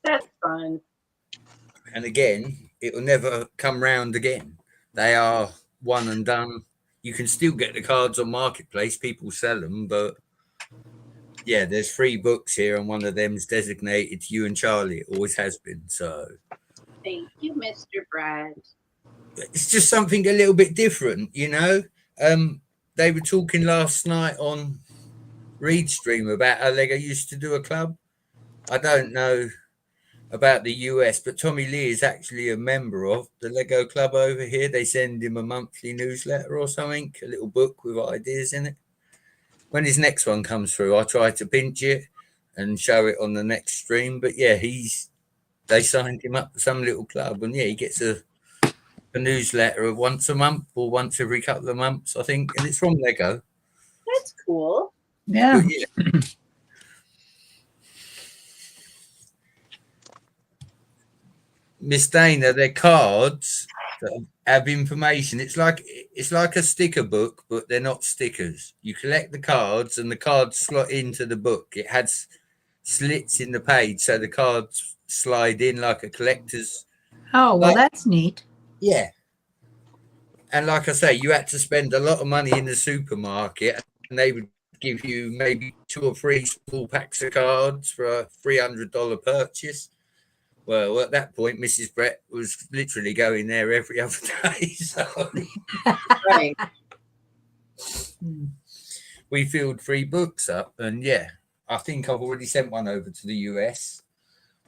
That's fun. And again, it will never come round again. They are one and done. You can still get the cards on Marketplace. People sell them, but yeah, there's 3 books here, and one of them's designated to you and Charlie. It always has been. So Thank you, Mr. Brad. it's just something a little bit different, you know. They were talking last night on Reed Stream about how Lego used to do a club. I don't know about the US, but Tommy Lee is actually a member of the Lego club over here. They send him a monthly newsletter or something, a little book with ideas in it. When his next one comes through, I try to pinch it and show it on the next stream. But yeah, they signed him up for some little club, and yeah, he gets a newsletter of once a month or once every couple of months, I think, and it's from Lego. That's cool. Yeah. But yeah. Miss Dana, they're cards that have information. It's like a sticker book, but they're not stickers. You collect the cards, and the cards slot into the book. It has slits in the page, so the cards slide in like a collector's. Oh, well, that's neat. Yeah. And like I say, you had to spend a lot of money in the supermarket, and they would give you maybe 2 or 3 small packs of cards for a $300 purchase. Well, at that point, Mrs. Brett was literally going there every other day. So Right. we filled 3 books up, and yeah, I think I've already sent one over to the US.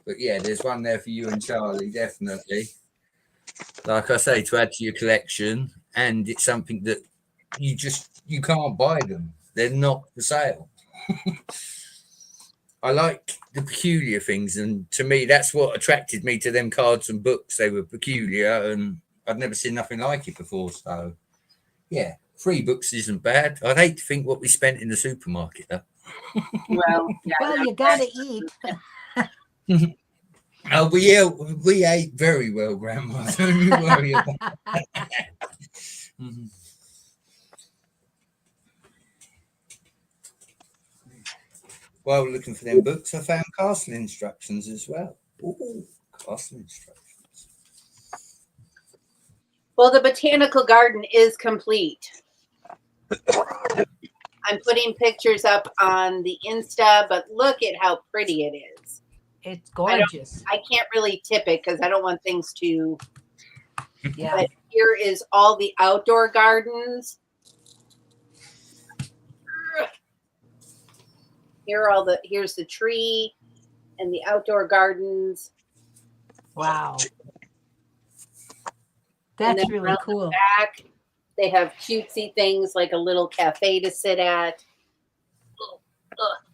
But yeah, there's one there for you and Charlie, definitely. Like I say, to add to your collection, and it's something that you can't buy them. They're not for sale. I like the peculiar things, and to me, that's what attracted me to them cards and books. They were peculiar, and I'd never seen nothing like it before. So, yeah, 3 books isn't bad. I'd hate to think what we spent in the supermarket, though. Well, yeah, Well, you got to eat. Oh, we ate very well, Grandma. Don't you worry about that. While we're looking for them books, I found castle instructions as well. Ooh, castle instructions. Well, the botanical garden is complete. I'm putting pictures up on the Insta, but look at how pretty it is. It's gorgeous. I can't really tip it because I don't want things to. Yeah. But here is all the outdoor gardens. Here's the tree and the outdoor gardens. Wow. That's really cool. Back, they have cutesy things like a little cafe to sit at.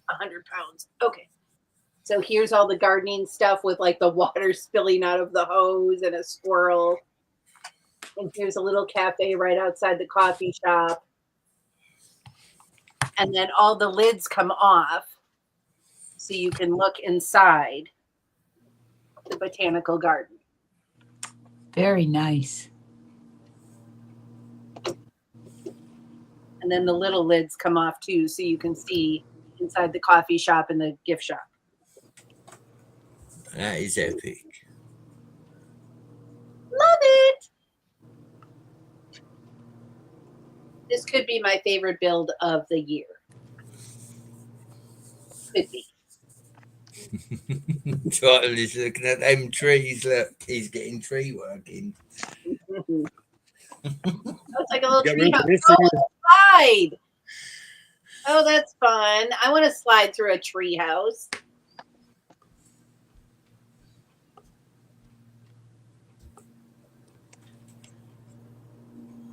100 pounds. Okay. So here's all the gardening stuff with like the water spilling out of the hose and a squirrel. And here's a little cafe right outside the coffee shop. And then all the lids come off so you can look inside the botanical garden. Very nice. And And then the little lids come off too, so you can see inside the coffee shop and the gift shop. That is epic. Love it. This could be my favorite build of the year. Could be. Charlie's looking at them trees. Look, he's getting tree working. That's like a little Got tree room house. for this Oh, in a slide. Oh, that's fun. I want to slide through a tree house.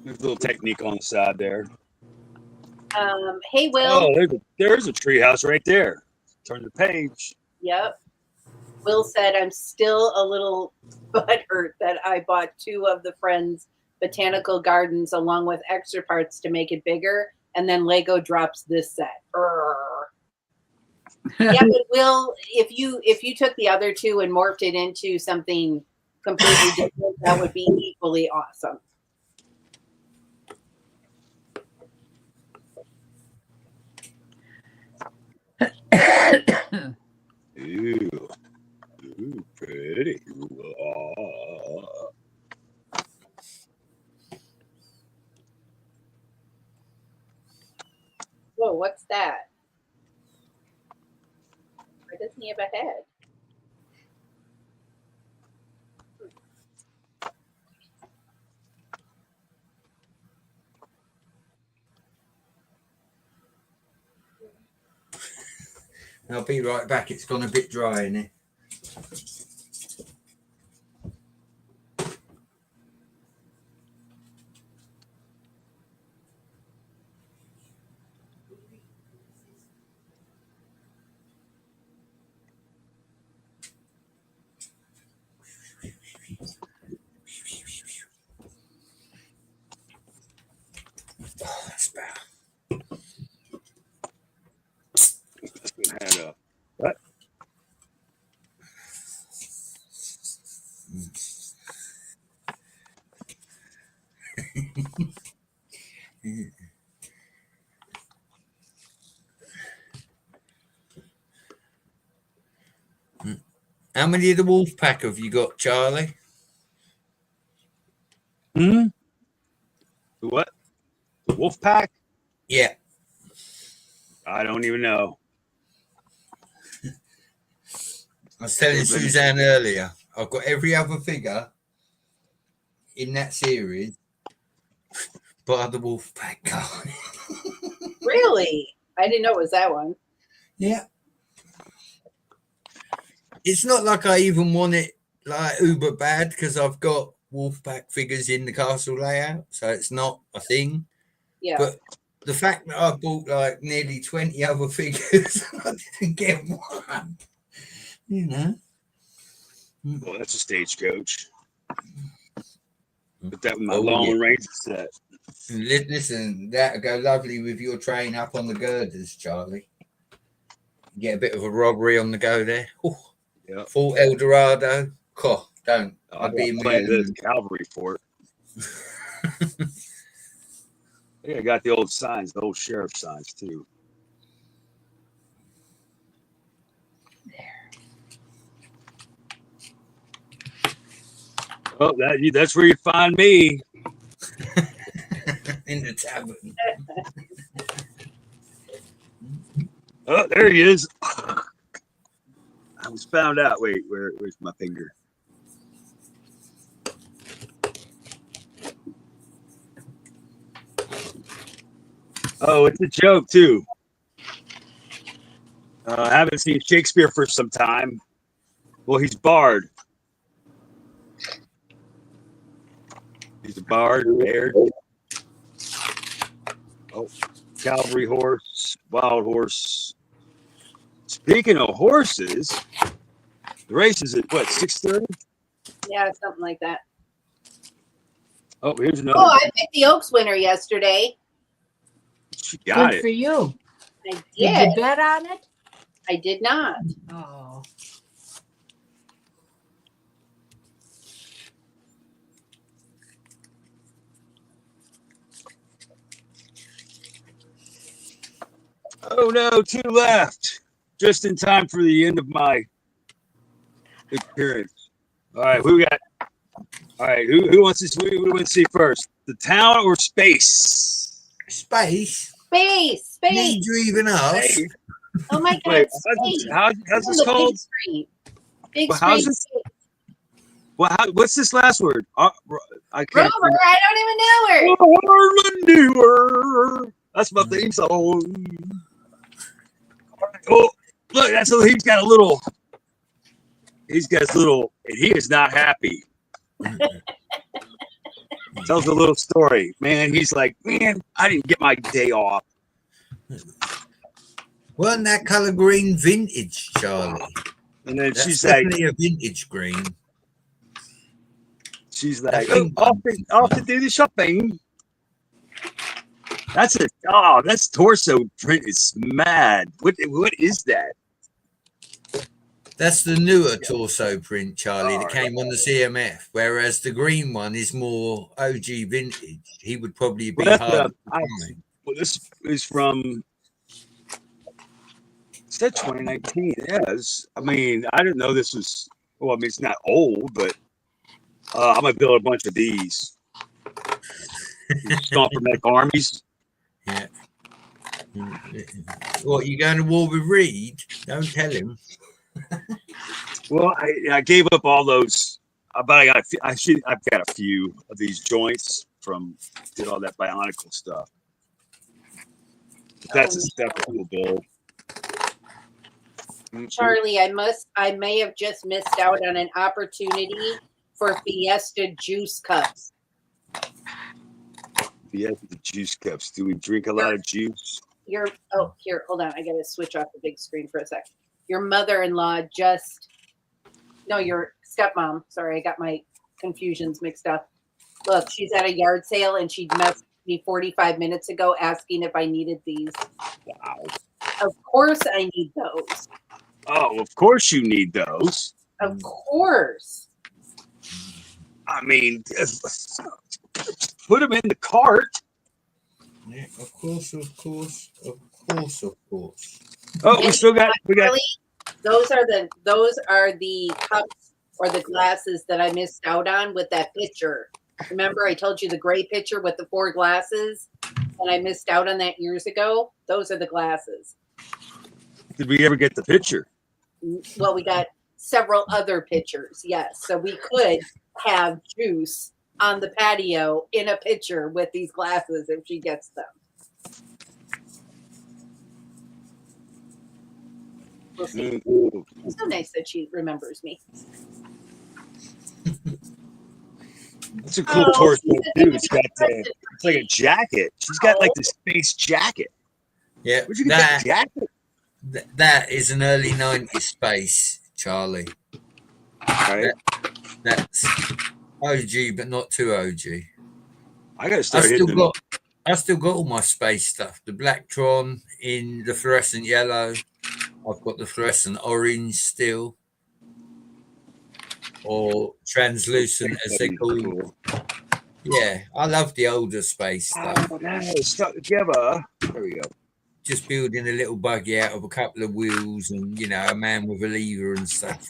There's a little technique on the side there. Hey, Will. Oh, there's a tree house right there. Turn the page. Yep. Will said, I'm still a little butthurt that I bought 2 of the Friends botanical gardens along with extra parts to make it bigger, and then Lego drops this set. Yeah, but Will, if you took the other 2 and morphed it into something completely different, that would be equally awesome. Ooh, pretty. Whoa, what's that? Why doesn't he have a head? I'll be right back. It's gone a bit dry in here. Oh, that's better. Had a what? How many of the wolf pack have you got, Charlie? Hmm. What? The wolf pack? Yeah. I don't even know. I was telling Suzanne earlier, I've got every other figure in that series, but the wolf pack card. Really? I didn't know it was that one. Yeah. It's not like I even want it like uber bad because I've got Wolfpack figures in the castle layout, so it's not a thing. Yeah. But the fact that I bought like nearly 20 other figures and I didn't get one, you know. Well, that's a stagecoach. Put that with my Oh, long yeah. range set. Listen, that'll go lovely with your train up on the girders, Charlie. Get a bit of a robbery on the go there. Oh, Yep. Fort Eldorado. Oh, don't. I I'd be in plenty of this mood. cavalry fort. I got the old signs, the old sheriff signs too. Oh, that's where you find me. In the tavern. Oh, there he is. I was found out. Wait, where's my finger? Oh, it's a joke too. I haven't seen Shakespeare for some time. Well, he's Bard. He's a Bard, Baird. Oh, cavalry horse, wild horse. Speaking of horses, the race is at what, 6:30? Yeah, something like that. Oh, here's another. Oh, I picked the Oaks winner yesterday. She got Good it. for you. I Did did. you bet on it? I did not. Oh. Oh no, 2 left. Just in time for the end of my appearance. All right, who we got? All right, who wants to see? Who wants to see first? The town or space? Space? Space. Need you even ask? Hey, Oh my God. wait, Space. how's It's this on the called? Big screen. Big Well, how's screen. this? Well, what's this last word? I can't. Rover, I don't even know her. That's my theme song. All right, oh, look, he's got a little. He's got his little, and he is not happy. Tells a little story, man. He's like, man, I didn't get my day off. Wasn't that color green vintage, Charlie? And then That's she's like, definitely a vintage green. she's like, oh, off to do the shopping. That's it. Oh, that's torso print is mad. What is that? That's the newer torso print, Charlie, that All came on the CMF, whereas the green one is more OG vintage. He would probably be Well, hard to find. Well, this is from. It said 2019. Yes. I mean, I didn't know this was. Well, I mean, it's not old, but I'm gonna build a bunch of these. Stormfront armies. Yeah. What, you going to war with Reed? Don't tell him. Well, I gave up all those, but I've got a few of these joints from did all that Bionicle stuff. That's a separate build. Charlie, I may have just missed out on an opportunity for Fiesta juice cups. Fiesta juice cups. Do we drink a lot of juice? Here, hold on. I gotta switch off the big screen for a sec. Your mother-in-law your stepmom. Sorry, I got my confusions mixed up. Look, she's at a yard sale and she messaged me 45 minutes ago asking if I needed these. Wow. Of course I need those. Oh, of course you need those. Of course. I mean, put them in the cart. Yeah, of course. Oh, we got. Really, those are the cups or the glasses that I missed out on with that picture. Remember, I told you the gray picture with the 4 glasses, and I missed out on that years ago. Those are the glasses. Did we ever get the picture? Well, we got several other pictures. Yes, so we could have juice on the patio in a picture with these glasses if she gets them. We'll see. It's so nice that she remembers me. It's a cool torso too. It's like a jacket. She's got like this space jacket. Yeah, Where'd you get that jacket? That is an early 90s space, Charlie. Right. That's OG, but not too OG. I gotta start hitting them. I still got all my space stuff. The Blacktron in the fluorescent yellow. I've got the fluorescent orange still, or translucent as they call. Cool. Yeah, I love the older space stuff. Oh, no, stuck together. There we go. Just building a little buggy out of a couple of wheels and, a man with a lever and stuff.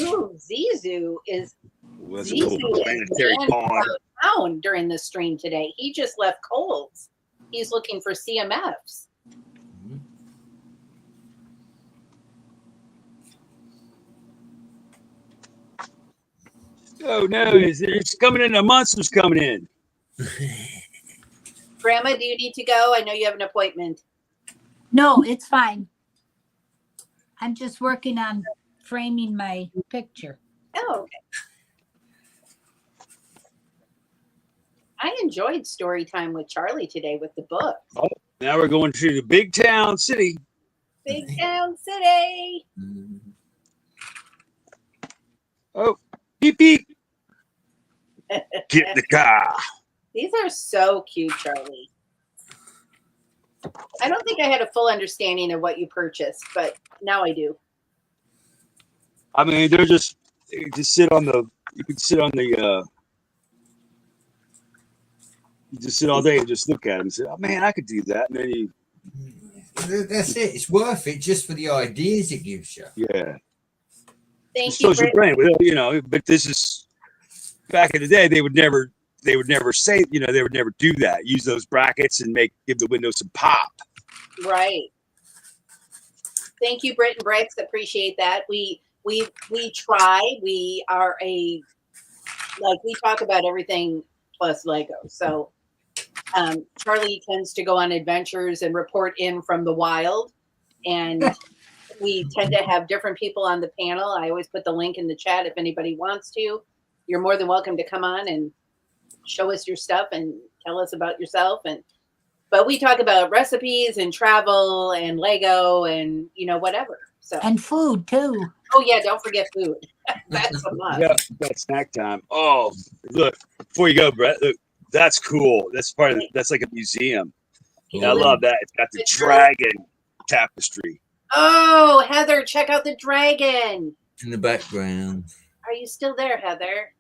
Ooh, Zizou is That's a little planetary ran pond. out of town during the stream today. He just left Kohl's. He's looking for CMFs. Oh no, it's coming in. A monster's coming in. Grandma, do you need to go? I know you have an appointment. No, it's fine. I'm just working on framing my picture. Oh, okay. I enjoyed story time with Charlie today with the book. Oh, now we're going to the big town city. Big town city. Oh, beep beep. Get in the car. These are so cute, Charlie. I don't think I had a full understanding of what you purchased, but now I do. I mean, they're just you can sit on the You just sit all day and just look at them and say, "Oh man, I could do that." And then you, That's it. It's worth it just for the ideas it gives you. yeah, Thank it you, slows your Britt. brain. Well, you know, but this is back in the day. They would never say, you know, they would never do that. Use those brackets and give the window some pop. Right. Thank you, Britt and Bricks. Appreciate that. We try. We are we talk about everything plus Lego. So Charlie tends to go on adventures and report in from the wild, and we tend to have different people on the panel. I always put the link in the chat if anybody wants to. You're more than welcome to come on and show us your stuff and tell us about yourself. But we talk about recipes and travel and Lego and, you know, whatever. So And food too. Oh yeah, don't forget food. That's a must. Yeah, that's snack time. Oh, look, before you go, Brett, look, that's cool. That's part of that's like a museum. Yeah, I love that. It's got the dragon tapestry. Oh, Heather, check out the dragon. In the background. Are you still there, Heather?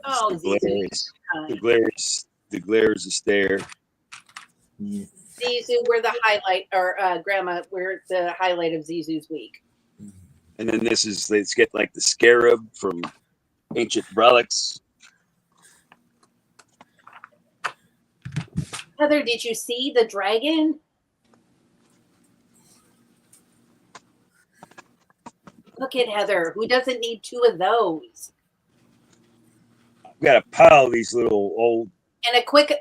Oh, the glares is there. Yeah. Zizu, we're the highlight, or Grandma, we're the highlight of Zizu's week. And then let's get like the scarab from Ancient Relics. Heather, did you see the dragon? Look at Heather. Who doesn't need two of those? I've got a pile of these little old. And a quick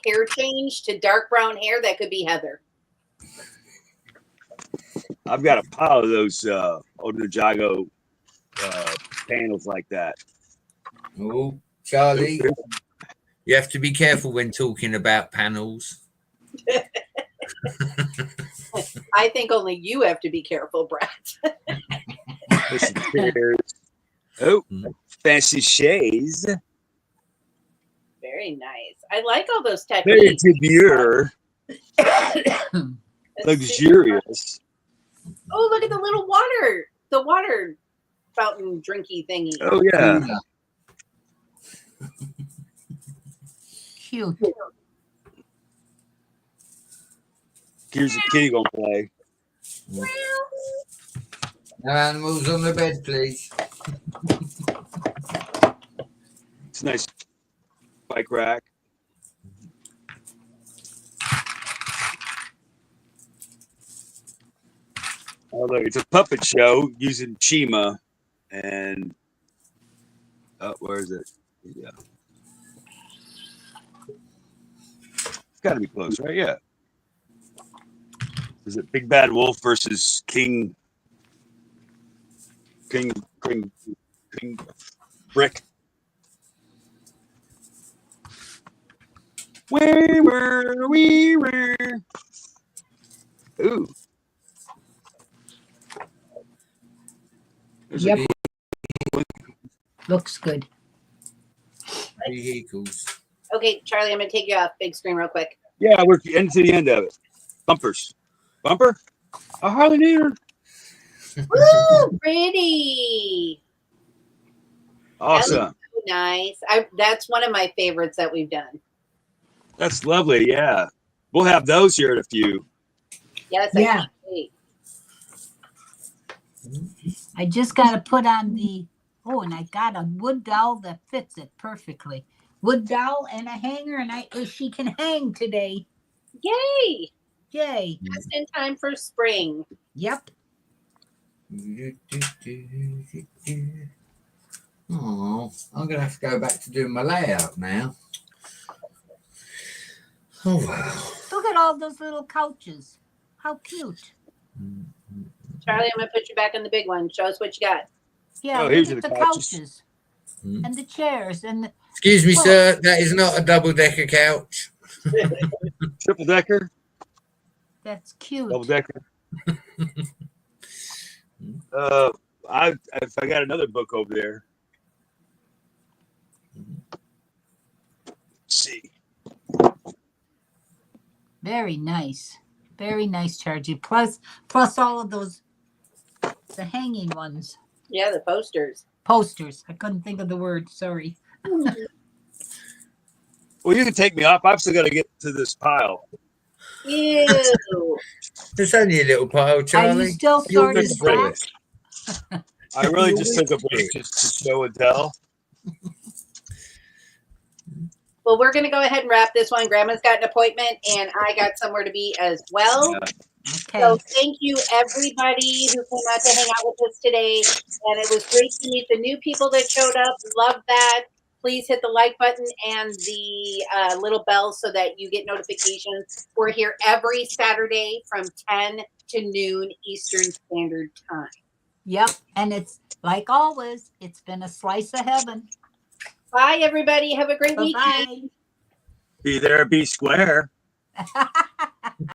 hair change to dark brown hair, that could be Heather. I've got a pile of those old Ninjago panels like that. Oh, Charlie, you have to be careful when talking about panels. I think only you have to be careful, Brett. Oh, fancy shades. Very nice. I like all those Very techniques. demure. Luxurious. Oh, look at the little water fountain drinky thingy. Oh yeah. Cute. Here's a kitty gonna play. No animals on the bed, please. It's a nice bike rack. Oh, look, it's a puppet show using Chima and where is it? Yeah. It's gotta be close, right? Yeah. Is it Big Bad Wolf versus King Brick? We were. Ooh. There's Yep. a Looks good. vehicles. Okay, Charlie, I'm going to take you off big screen real quick. Yeah, we're into the end of it. Bumpers. Bumper? A Harley Davidson. Woo, pretty. Awesome. So nice. That's one of my favorites that we've done. That's lovely. Yeah. We'll have those here in a few. Yes, Yeah. I can't wait. I just got to put on and I got a wood dowel that fits it perfectly. Wood dowel and a hanger, and she can hang today. Yay. Yay. Just in time for spring. Yep. Oh, I'm going to have to go back to doing my layout now. Oh, wow. Look at all those little couches. How cute. Charlie, I'm going to put you back on the big one. Show us what you got. Yeah, Oh, look here's at the the couches. couches. And the chairs. And Excuse me, sir. That is not a double-decker couch. Triple decker? that's cute. Double decker? If I got another book over there. Let's see. Very nice. Very nice, Chargy. Plus all of those, the hanging ones. Yeah, the posters. Posters. I couldn't think of the word. Sorry. Well, you can take me off. I'm still got to get to this pile. Ew. It's only a little pile, Are you Charlie. still You'll sorting get the through back? it. I really You'll just get took a through break it. just to show and tell. Well, we're going to go ahead and wrap this one. Grandma's got an appointment, and I got somewhere to be as well. Yeah. Okay. So thank you, everybody who came out to hang out with us today. And it was great to meet the new people that showed up. Love that. Please hit the like button and the little bell so that you get notifications. We're here every Saturday from 10 to noon Eastern Standard Time. Yep. And it's like always, it's been a slice of heaven. Bye, everybody. Have a great weekend. Bye-bye. Be there, be square.